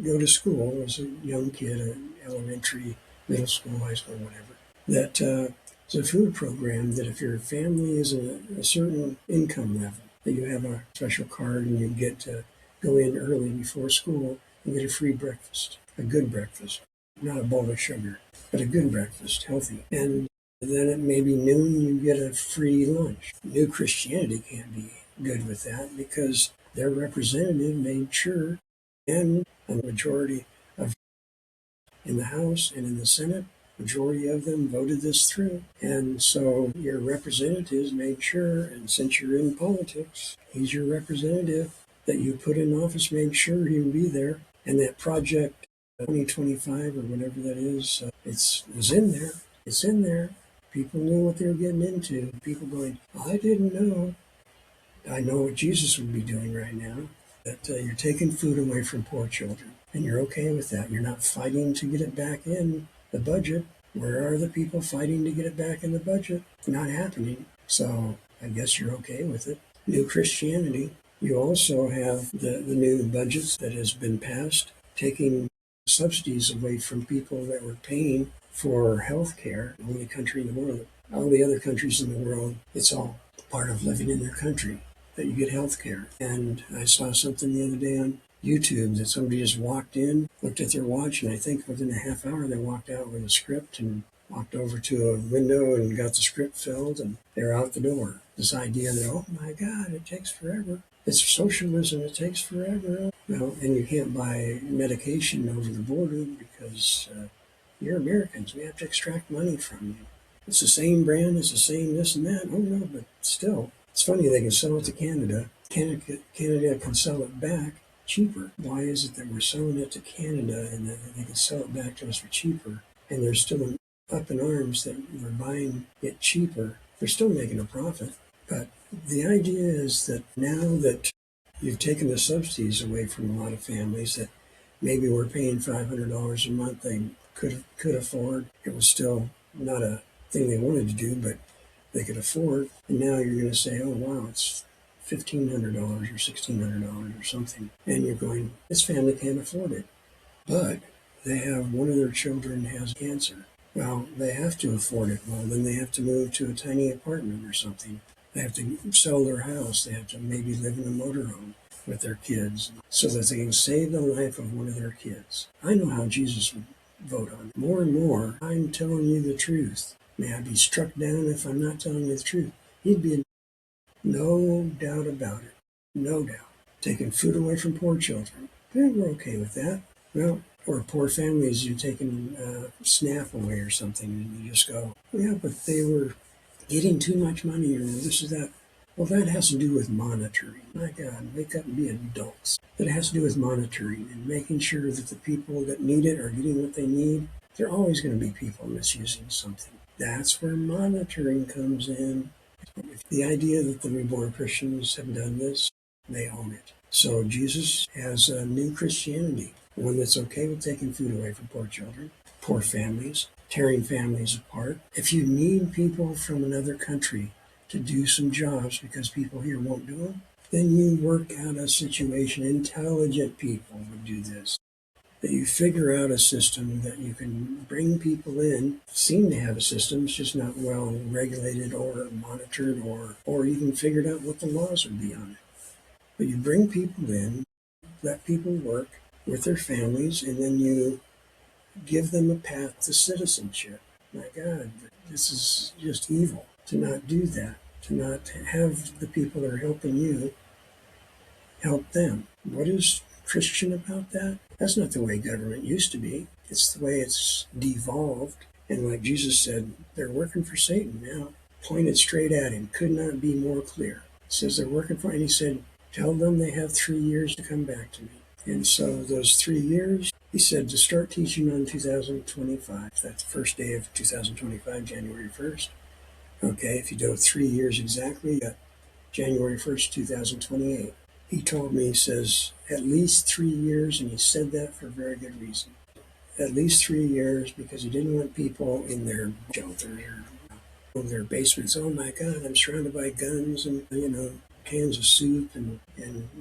go to school as a young kid, elementary, middle school, high school, whatever, that it's a food program that if your family is a certain income level, that you have a special card and you get to go in early before school and get a free breakfast, a good breakfast, not a bowl of sugar, but a good breakfast, healthy. And then at maybe noon, you get a free lunch. New Christianity can't be good with that because their representative made sure, and a majority of in the House and in the Senate, majority of them voted this through. And so your representatives made sure, and since you're in politics, he's your representative that you put in office, made sure he would be there. And that project 2025 or whatever that is, it's in there. It's in there. People knew what they were getting into. People going, I didn't know. I know what Jesus would be doing right now. That you're taking food away from poor children. And you're okay with that. You're not fighting to get it back in the budget. Where are the people fighting to get it back in the budget? Not happening. So I guess you're okay with it. New Christianity. You also have the new budgets that has been passed, taking subsidies away from people that were paying for health care. The only country in the world. All the other countries in the world, it's all part of living in their country that you get health care. And I saw something the other day on YouTube that somebody just walked in, looked at their watch, and I think within a half hour they walked out with a script and walked over to a window and got the script filled, and they're out the door. This idea that, oh my God, it takes forever. It's socialism, it takes forever. Well, and you can't buy medication over the border because you're Americans. We have to extract money from you. It's the same brand, it's the same this and that. Oh no, but still. It's funny, they can sell it to Canada. Canada can sell it back cheaper. Why is it that we're selling it to Canada and that they can sell it back to us for cheaper? And they're still up in arms that we're buying it cheaper. They're still making a profit. But the idea is that now that you've taken the subsidies away from a lot of families that maybe were paying $500 a month they could afford, it was still not a thing they wanted to do, but they could afford. And now you're going to say, oh, wow, it's $1,500 or $1,600 or something. And you're going, this family can't afford it. But they have one of their children has cancer. Well, they have to afford it. Well, then they have to move to a tiny apartment or something. They have to sell their house. They have to maybe live in a motorhome with their kids so that they can save the life of one of their kids. I know how Jesus would vote on it. More and more, I'm telling you the truth. May I be struck down if I'm not telling you the truth. He'd be no doubt about it. No doubt. Taking food away from poor children. Yeah, we're okay with that. Well, or poor families, you're taking SNAP away or something, and you just go, yeah, but they were getting too much money, or this is that. Well, that has to do with monitoring. My God, wake up and be adults. That has to do with monitoring and making sure that the people that need it are getting what they need. There are always going to be people misusing something. That's where monitoring comes in. The idea that the reborn Christians have done this, they own it. So Jesus has a new Christianity, one that's okay with taking food away from poor children, poor families, tearing families apart. If you need people from another country to do some jobs because people here won't do them, then you work out a situation. Intelligent people would do this. That you figure out a system that you can bring people in, seem to have a system, it's just not well regulated or monitored or even figured out what the laws would be on it. But you bring people in, let people work with their families, and then you give them a path to citizenship. My God, this is just evil to not do that, to not have the people that are helping you help them. What is Christian about that? That's not the way government used to be. It's the way it's devolved. And like Jesus said, they're working for Satan now. Pointed straight at him. Could not be more clear. It says they're working for him. And he said, tell them they have 3 years to come back to me. And so those 3 years, he said to start teaching on 2025. That's the first day of 2025, January 1st. Okay, if you go 3 years exactly, you got January 1st, 2028. He told me, he says, at least 3 years, and he said that for a very good reason. At least 3 years, because he didn't want people in their shelters or their basements. Oh my God, I'm surrounded by guns and, cans of soup and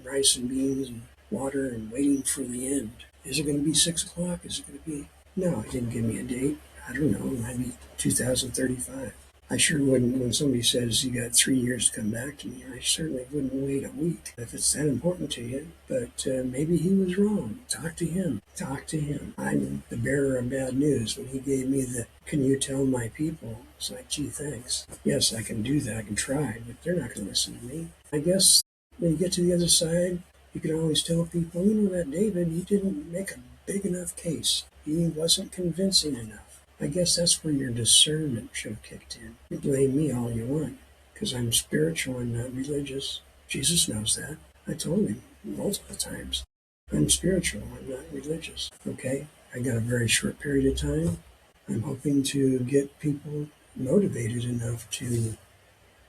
rice and beans and water and waiting for the end. Is it going to be 6 o'clock? Is it going to be? No, he didn't give me a date. I don't know, maybe 2035. I sure wouldn't, when somebody says you got 3 years to come back to me, I certainly wouldn't wait a week if it's that important to you. But maybe he was wrong. Talk to him. Talk to him. I'm the bearer of bad news. When he gave me the, can you tell my people? It's like, gee, thanks. Yes, I can do that. I can try, but they're not going to listen to me. I guess when you get to the other side, you can always tell people, that David, he didn't make a big enough case. He wasn't convincing enough. I guess that's where your discernment should have kicked in. You blame me all you want, because I'm spiritual and not religious. Jesus knows that. I told him multiple times. I'm spiritual, I'm not religious. Okay? I got a very short period of time. I'm hoping to get people motivated enough to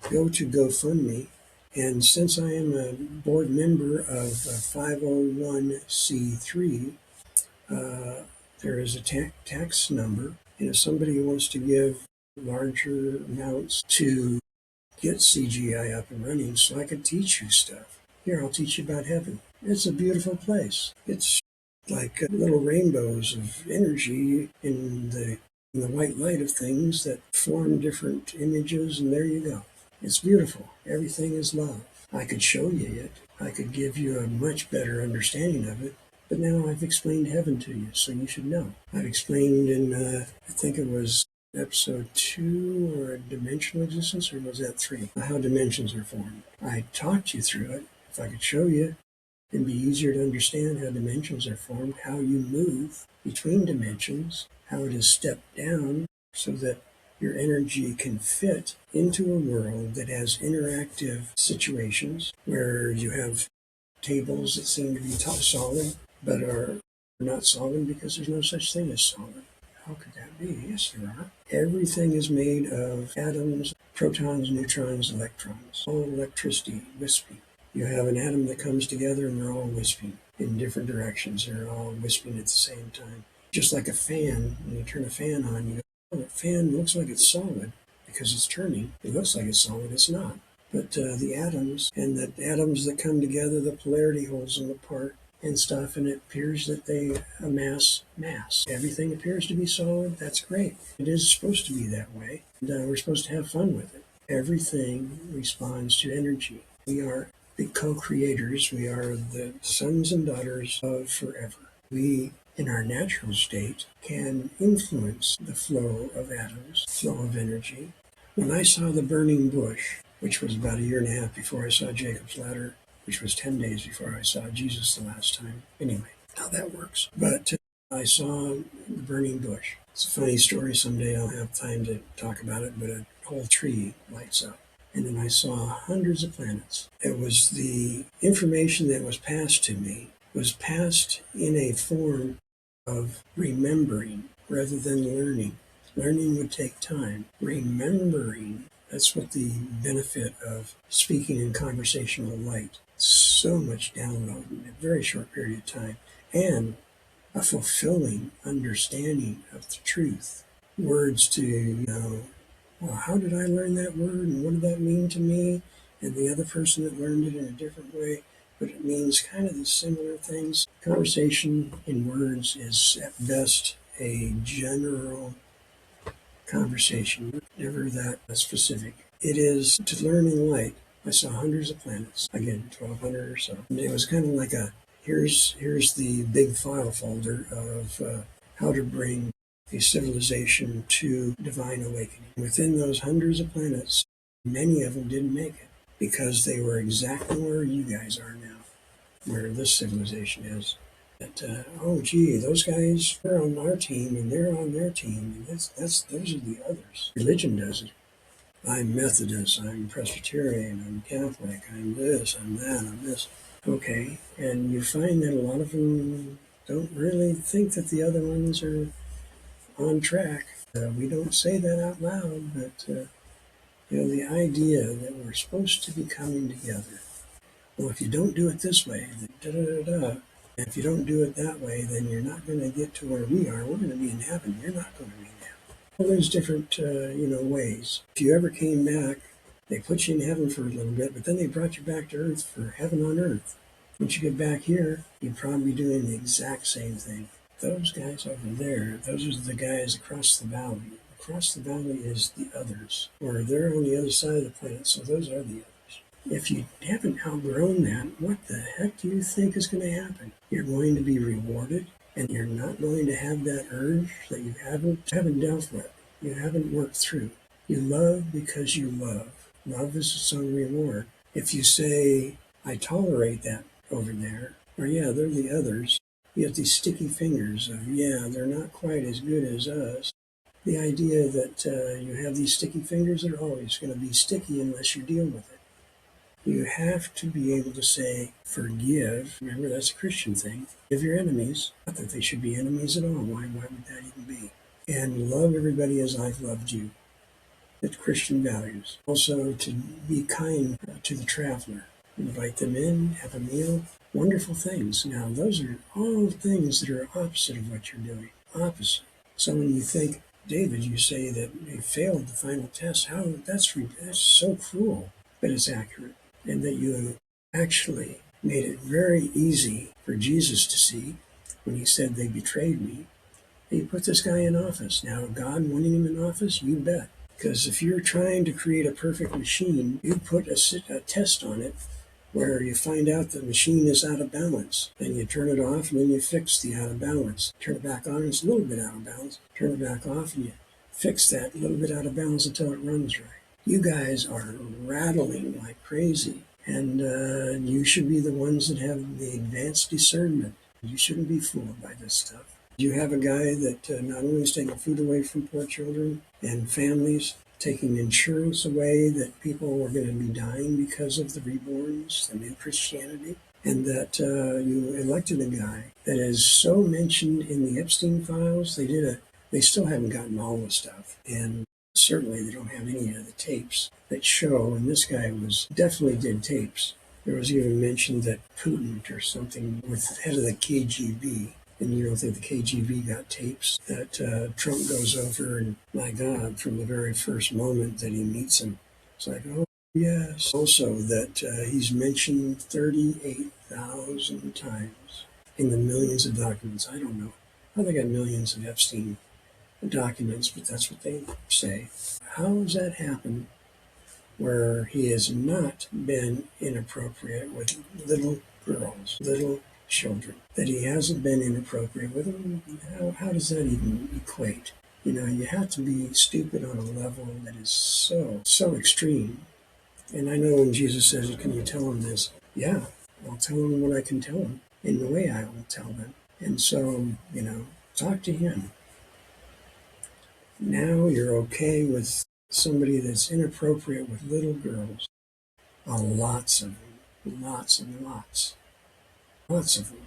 go to GoFundMe. And since I am a board member of a 501c3, there is a tax number. And if somebody wants to give larger amounts to get CGI up and running so I could teach you stuff. Here, I'll teach you about heaven. It's a beautiful place. It's like little rainbows of energy in the white light of things that form different images, and there you go. It's beautiful. Everything is love. I could show you it. I could give you a much better understanding of it. But now I've explained heaven to you, so you should know. I've explained in, I think it was episode 2 or dimensional existence, or was that 3? How dimensions are formed. I talked you through it. If I could show you, it'd be easier to understand how dimensions are formed, how you move between dimensions, how it is stepped down so that your energy can fit into a world that has interactive situations where you have tables that seem to be solid but are not solid because there's no such thing as solid. How could that be? Yes, there are. Everything is made of atoms, protons, neutrons, electrons, all electricity, wispy. You have an atom that comes together and they're all wisping in different directions. They're all wisping at the same time. Just like a fan, when you turn a fan on, you go, oh, that fan looks like it's solid because it's turning. It looks like it's solid, it's not. But the atoms and the atoms that come together, the polarity holds them apart and stuff, and it appears that they amass mass. Everything appears to be solid. That's great. It is supposed to be that way, and we're supposed to have fun with it. Everything responds to energy. We are the co-creators. We are the sons and daughters of forever. We, in our natural state, can influence the flow of atoms, flow of energy. When I saw the burning bush, which was about 1.5 years before I saw Jacob's ladder, which was 10 days before I saw Jesus the last time. Anyway, how that works. But I saw the burning bush. It's a funny story. Someday I'll have time to talk about it, but a whole tree lights up. And then I saw hundreds of planets. It was the information that was passed to me was passed in a form of remembering rather than learning. Learning would take time. Remembering, that's what the benefit of speaking in conversational light. So much download in a very short period of time, and a fulfilling understanding of the truth. Words to well, how did I learn that word, and what did that mean to me? And the other person that learned it in a different way, but it means kind of the similar things. Conversation in words is at best a general conversation, never that specific. It is to learn in light. I saw hundreds of planets, again, 1,200 or so. And it was kind of like here's the big file folder of how to bring a civilization to divine awakening. Within those hundreds of planets, many of them didn't make it because they were exactly where you guys are now, where this civilization is. That oh gee, those guys are on our team and they're on their team, and those are the others. Religion does it. I'm Methodist, I'm Presbyterian, I'm Catholic, I'm this, I'm that, I'm this. Okay, and you find that a lot of them don't really think that the other ones are on track. We don't say that out loud, but the idea that we're supposed to be coming together. Well, if you don't do it this way, then da-da-da-da. And if you don't do it that way, then you're not going to get to where we are. We're going to be in heaven. You're not going to be in heaven. Well, there's different, ways. If you ever came back, they put you in heaven for a little bit, but then they brought you back to earth for heaven on earth. Once you get back here, you're probably doing the exact same thing. Those guys over there, those are the guys across the valley. Across the valley is the others, or they're on the other side of the planet, so those are the others. If you haven't outgrown that, what the heck do you think is going to happen? You're going to be rewarded, and you're not going to have that urge that you haven't dealt with, you haven't worked through. You love because you love. Love is its own reward. If you say, I tolerate that over there, or yeah, they're the others, you have these sticky fingers of, yeah, they're not quite as good as us, The idea that you have these sticky fingers that are always going to be sticky unless you deal with it. You have to be able to say, forgive. Remember, that's a Christian thing. Forgive your enemies. Not that they should be enemies at all. Why would that even be? And love everybody as I've loved you. It's Christian values. Also, to be kind to the traveler. Invite them in, have a meal. Wonderful things. Now, those are all things that are opposite of what you're doing. Opposite. So when you think, David, you say that they failed the final test. That's so cruel, but it's accurate. And that you actually made it very easy for Jesus to see when he said they betrayed me. He put this guy in office. Now, God wanting him in office, you bet. Because if you're trying to create a perfect machine, you put a test on it where you find out the machine is out of balance. Then you turn it off and then you fix the out of balance. Turn it back on, it's a little bit out of balance. Turn it back off and you fix that little bit out of balance until it runs right. You guys are rattling like crazy, and you should be the ones that have the advanced discernment. You shouldn't be fooled by this stuff. You have a guy that not only is taking food away from poor children and families, taking insurance away that people are going to be dying because of the reborns, the new Christianity, and that you elected a guy that is so mentioned in the Epstein files. They still haven't gotten all the stuff, and certainly they don't have any of the tapes that show, and this guy definitely did tapes. There was even mentioned that Putin or something was the head of the KGB. And you don't think the KGB got tapes that Trump goes over, and my God, from the very first moment that he meets him, it's like, oh, yes. Also that he's mentioned 38,000 times in the millions of documents. I don't know how they got millions of Epstein documents, but that's what they say. How does that happen where he has not been inappropriate with little girls, little children, that he hasn't been inappropriate with them? How does that even equate? You know, you have to be stupid on a level that is so extreme. And I know when Jesus says, can you tell them this? Yeah, I'll tell them what I can tell them in the way I will tell them. And so, talk to him. Now you're okay with somebody that's inappropriate with little girls. Lots of them. Lots and lots. Lots of them.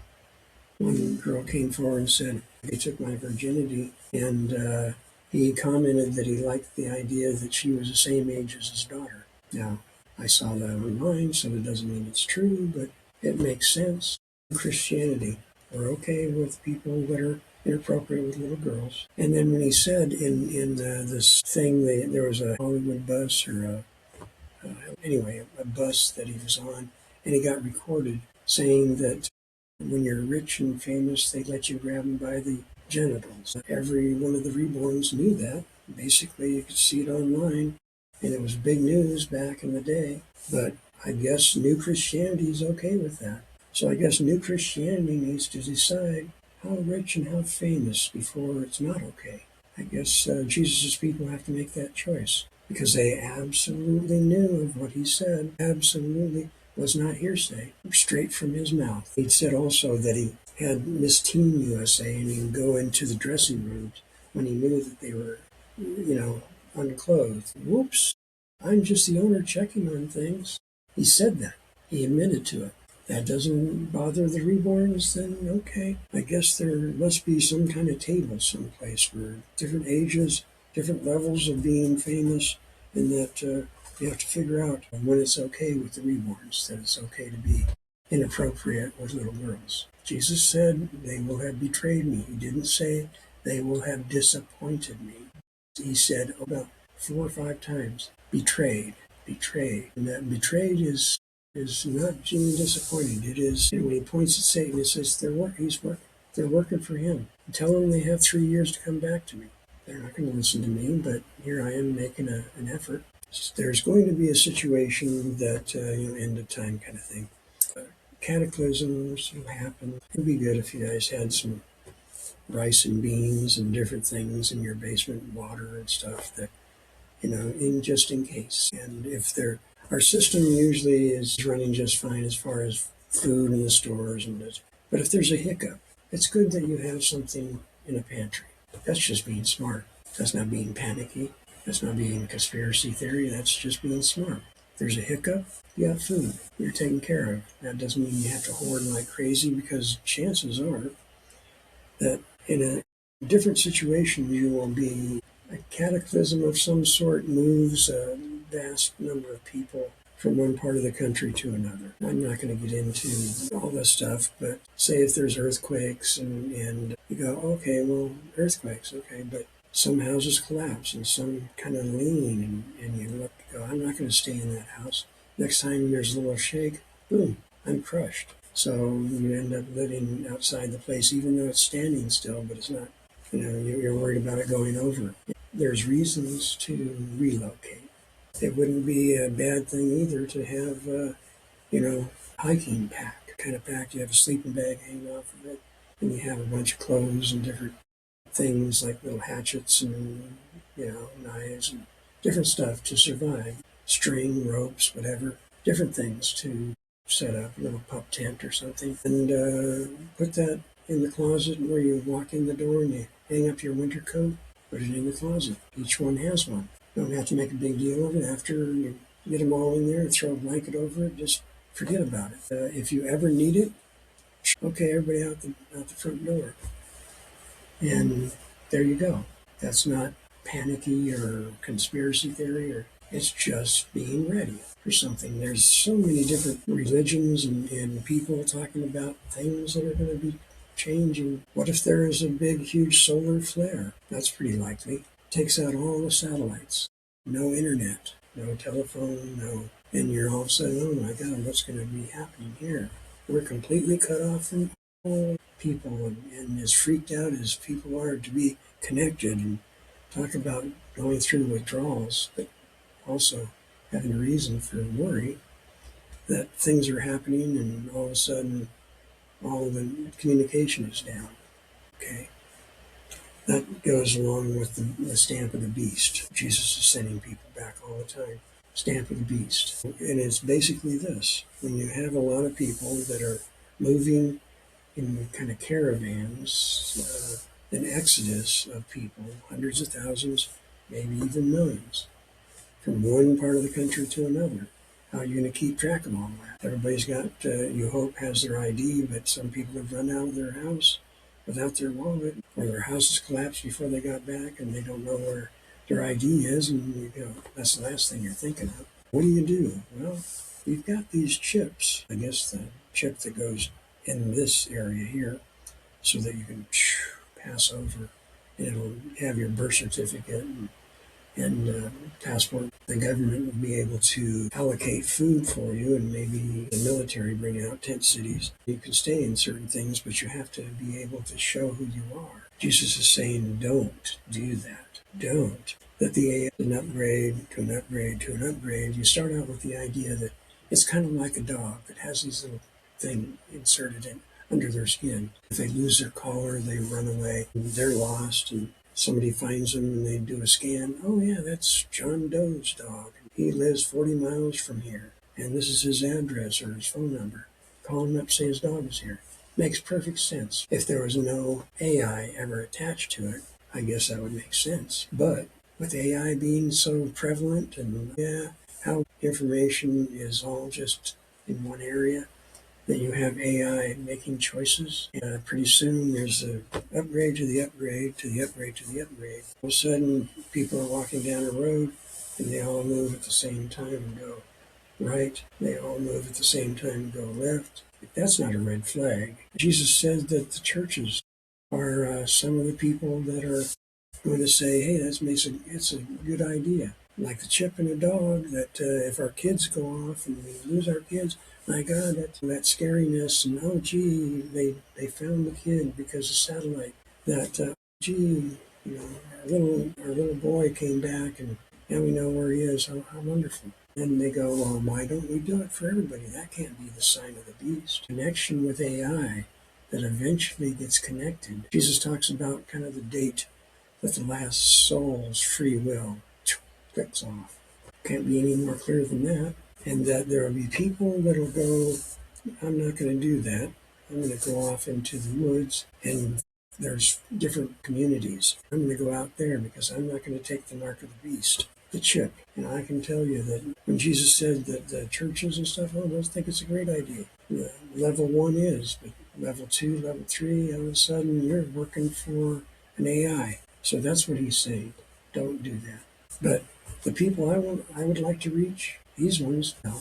One girl came forward and said, he took my virginity, and he commented that he liked the idea that she was the same age as his daughter. Now, I saw that online, so it doesn't mean it's true, but it makes sense. Christianity, we're okay with people that are inappropriate with little girls. And then when he said in this thing, there was a Hollywood bus or a bus that he was on, and he got recorded saying that when you're rich and famous, they let you grab them by the genitals. Every one of the reborns knew that. Basically, you could see it online, and it was big news back in the day. But I guess New Christianity is okay with that. So I guess New Christianity needs to decide how rich and how famous before it's not okay. I guess Jesus' people have to make that choice, because they absolutely knew of what he said. Absolutely was not hearsay, straight from his mouth. He said also that he had Miss Teen USA, and he would go into the dressing rooms when he knew that they were, unclothed. Whoops, I'm just the owner checking on things. He said that. He admitted to it. That doesn't bother the reborns, then okay. I guess there must be some kind of table someplace where different ages, different levels of being famous, and that you have to figure out when it's okay with the reborns, that it's okay to be inappropriate with little girls. Jesus said, they will have betrayed me. He didn't say, they will have disappointed me. He said about 4 or 5 times, betrayed, betrayed. And that betrayed is not being disappointed. It is, when he points at Satan, it says, they're working for him. Tell them they have 3 years to come back to me. They're not going to listen to me, but here I am making an effort. There's going to be a situation that, end of time kind of thing. Cataclysms will happen. It'd be good if you guys had some rice and beans and different things in your basement, water and stuff that, just in case. And if our system usually is running just fine as far as food in the stores, but if there's a hiccup, it's good that you have something in a pantry. That's just being smart. That's not being panicky. That's not being conspiracy theory. That's just being smart. If there's a hiccup, you got food. You're taken care of. That doesn't mean you have to hoard like crazy, because chances are that in a different situation you will be a cataclysm of some sort moves a vast number of people from one part of the country to another. I'm not going to get into all this stuff, but say if there's earthquakes and you go, okay, well, earthquakes, okay, but some houses collapse and some kind of lean, and you look, go, I'm not going to stay in that house. Next time there's a little shake, boom, I'm crushed. So you end up living outside the place, even though it's standing still, but it's not, you're worried about it going over. There's reasons to relocate. It wouldn't be a bad thing either to have, hiking pack, kind of pack. You have a sleeping bag hanging off of it, and you have a bunch of clothes and different things like little hatchets and, knives and different stuff to survive. String, ropes, whatever, different things to set up, a little pup tent or something, and put that in the closet where you walk in the door and you hang up your winter coat, put it in the closet. Each one has one. Don't have to make a big deal of it. After you get them all in there, throw a blanket over it, just forget about it. If you ever need it, okay, everybody out the front door. And there you go. That's not panicky or conspiracy theory, or it's just being ready for something. There's so many different religions and people talking about things that are going to be changing. What if there is a big, huge solar flare? That's pretty likely. Takes out all the satellites. No internet, no telephone, no. And you're all of a sudden, oh my God, what's going to be happening here? We're completely cut off from all people, and as freaked out as people are to be connected, and talk about going through withdrawals, but also having a reason for worry that things are happening and all of a sudden all the communication is down. Okay. That goes along with the stamp of the beast. Jesus is sending people back all the time. Stamp of the beast. And it's basically this. When you have a lot of people that are moving in kind of caravans, an exodus of people, hundreds of thousands, maybe even millions, from one part of the country to another. How are you going to keep track of all that? Everybody's got, you hope, has their ID, but some people have run out of their house without their wallet, or their house has collapsed before they got back and they don't know where their ID is, and you go, that's the last thing you're thinking of. What do you do? Well, you've got these chips. I guess the chip that goes in this area here, so that you can pass over. It'll have your birth certificate and passport. The government will be able to allocate food for you, and maybe the military bring out tent cities. You can stay in certain things, but you have to be able to show who you are. Jesus is saying, don't do that. Don't. That the AI is an upgrade to an upgrade to an upgrade. You start out with the idea that it's kind of like a dog that has these little things inserted in under their skin. If they lose their collar, they run away. They're lost, and somebody finds them and they do a scan. Oh yeah, that's John Doe's dog. He lives 40 miles from here, and this is his address or his phone number. Call him up, say his dog is here. Makes perfect sense. If there was no AI ever attached to it, I guess that would make sense. But with AI being so prevalent, and how information is all just in one area, that you have AI making choices. Pretty soon there's an upgrade to the upgrade to the upgrade to the upgrade. All of a sudden people are walking down a road and they all move at the same time and go right. They all move at the same time and go left. That's not a red flag. Jesus said that the churches are some of the people that are going to say, hey, it's a good idea. Like the chip in a dog, that if our kids go off and we lose our kids, my God, that scariness, and oh gee, they found the kid because of satellite. That gee, our little boy came back and now we know where he is. How wonderful. And they go, well, why don't we do it for everybody? That can't be the sign of the beast. Connection with AI that eventually gets connected. Jesus talks about kind of the date that the last soul's free will clicks off. Can't be any more clear than that. And that there will be people that will go, I'm not going to do that. I'm going to go off into the woods and There's different communities. I'm going to go out there because I'm not going to take the mark of the beast, the chip. And I can tell you that when Jesus said that the churches and stuff, I don't think it's a great idea. Level 1 is, but level 2, level 3, all of a sudden you're working for an AI. So that's what he's saying. Don't do that. But the people I would like to reach, these ones, no.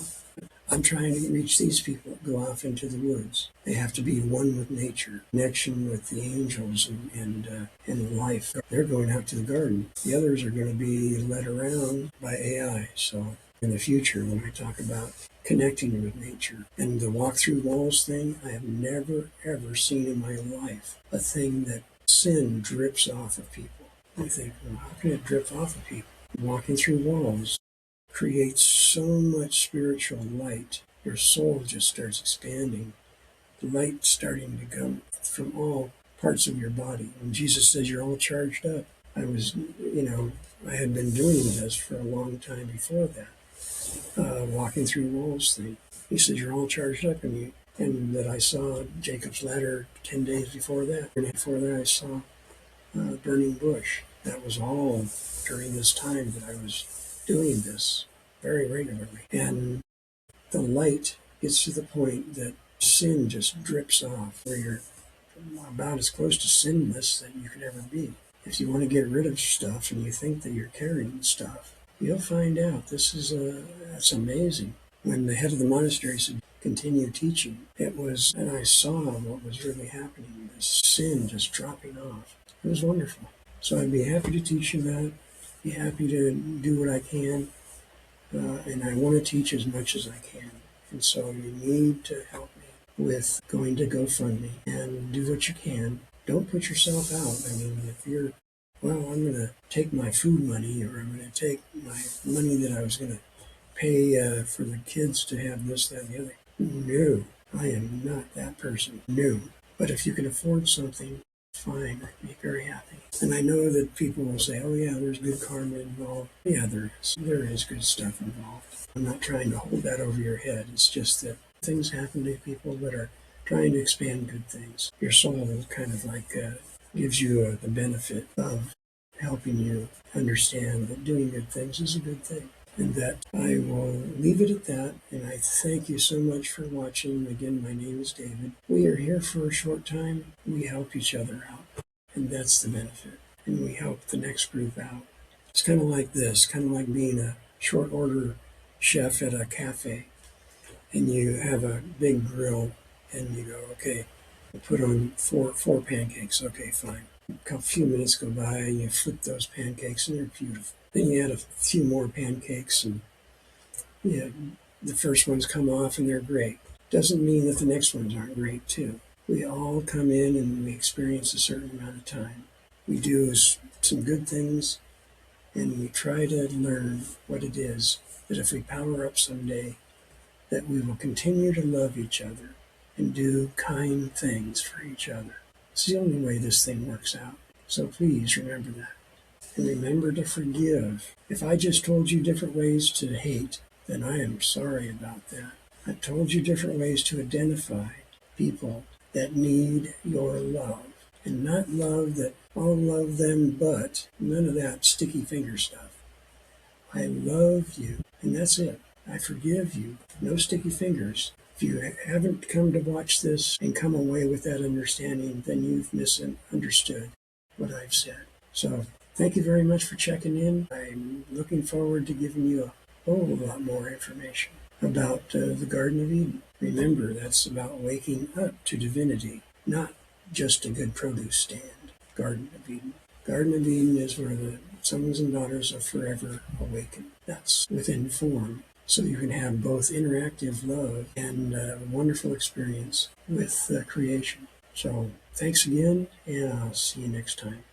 I'm trying to reach these people that go off into the woods. They have to be one with nature, connection with the angels and life. They're going out to the garden. The others are going to be led around by AI. So in the future, when I talk about connecting with nature and the walk through walls thing, I have never ever seen in my life a thing that sin drips off of people. I think, well, how can it drip off of people? Walking through walls creates so much spiritual light. Your soul just starts expanding. The light starting to come from all parts of your body. When Jesus says you're all charged up, I was, I had been doing this for a long time before that, walking through walls thing. He says you're all charged up, and that I saw Jacob's ladder 10 days before that. And before that, I saw burning bush. That was all during this time that I was doing this very regularly. And the light gets to the point that sin just drips off, where you're about as close to sinless that you could ever be. If you want to get rid of stuff and you think that you're carrying stuff, you'll find out that's amazing. When the head of the monastery said, continue teaching, and I saw what was really happening, this sin just dropping off. It was wonderful. So I'd be happy to teach you that, be happy to do what I can, and I want to teach as much as I can. And so you need to help me with going to GoFundMe and do what you can. Don't put yourself out. I mean, if you're, well, I'm going to take my food money, or I'm going to take my money that I was going to pay for the kids to have this, that, and the other. No, I am not that person. No. But if you can afford something, fine, I'd be very happy. And I know that people will say, oh yeah, there's good karma involved. Yeah, there is. There is good stuff involved. I'm not trying to hold that over your head. It's just that things happen to people that are trying to expand good things. Your soul kind of like gives you the benefit of helping you understand that doing good things is a good thing. And that I will leave it at that. And I thank you so much for watching. Again, my name is David. We are here for a short time. We help each other out. And that's the benefit. And we help the next group out. It's kind of like this, kind of like being a short order chef at a cafe. And you have a big grill and you go, okay, we'll put on four pancakes. Okay, fine. A few minutes go by and you flip those pancakes and they're beautiful. Then you add a few more pancakes and the first ones come off and they're great. Doesn't mean that the next ones aren't great too. We all come in and we experience a certain amount of time. We do some good things and we try to learn what it is that if we power up someday, that we will continue to love each other and do kind things for each other. It's the only way this thing works out. So please remember that. And remember to forgive. If I just told you different ways to hate, then I am sorry about that. I've told you different ways to identify people that need your love. And not love that I'll love them, but none of that sticky finger stuff. I love you, and that's it. I forgive you. No sticky fingers. If you haven't come to watch this and come away with that understanding, then you've misunderstood what I've said. So thank you very much for checking in. I'm looking forward to giving you a whole lot more information about the Garden of Eden. Remember, that's about waking up to divinity, not just a good produce stand. Garden of Eden. Garden of Eden is where the sons and daughters are forever awakened. That's within form. So you can have both interactive love and a wonderful experience with creation. So thanks again, and I'll see you next time.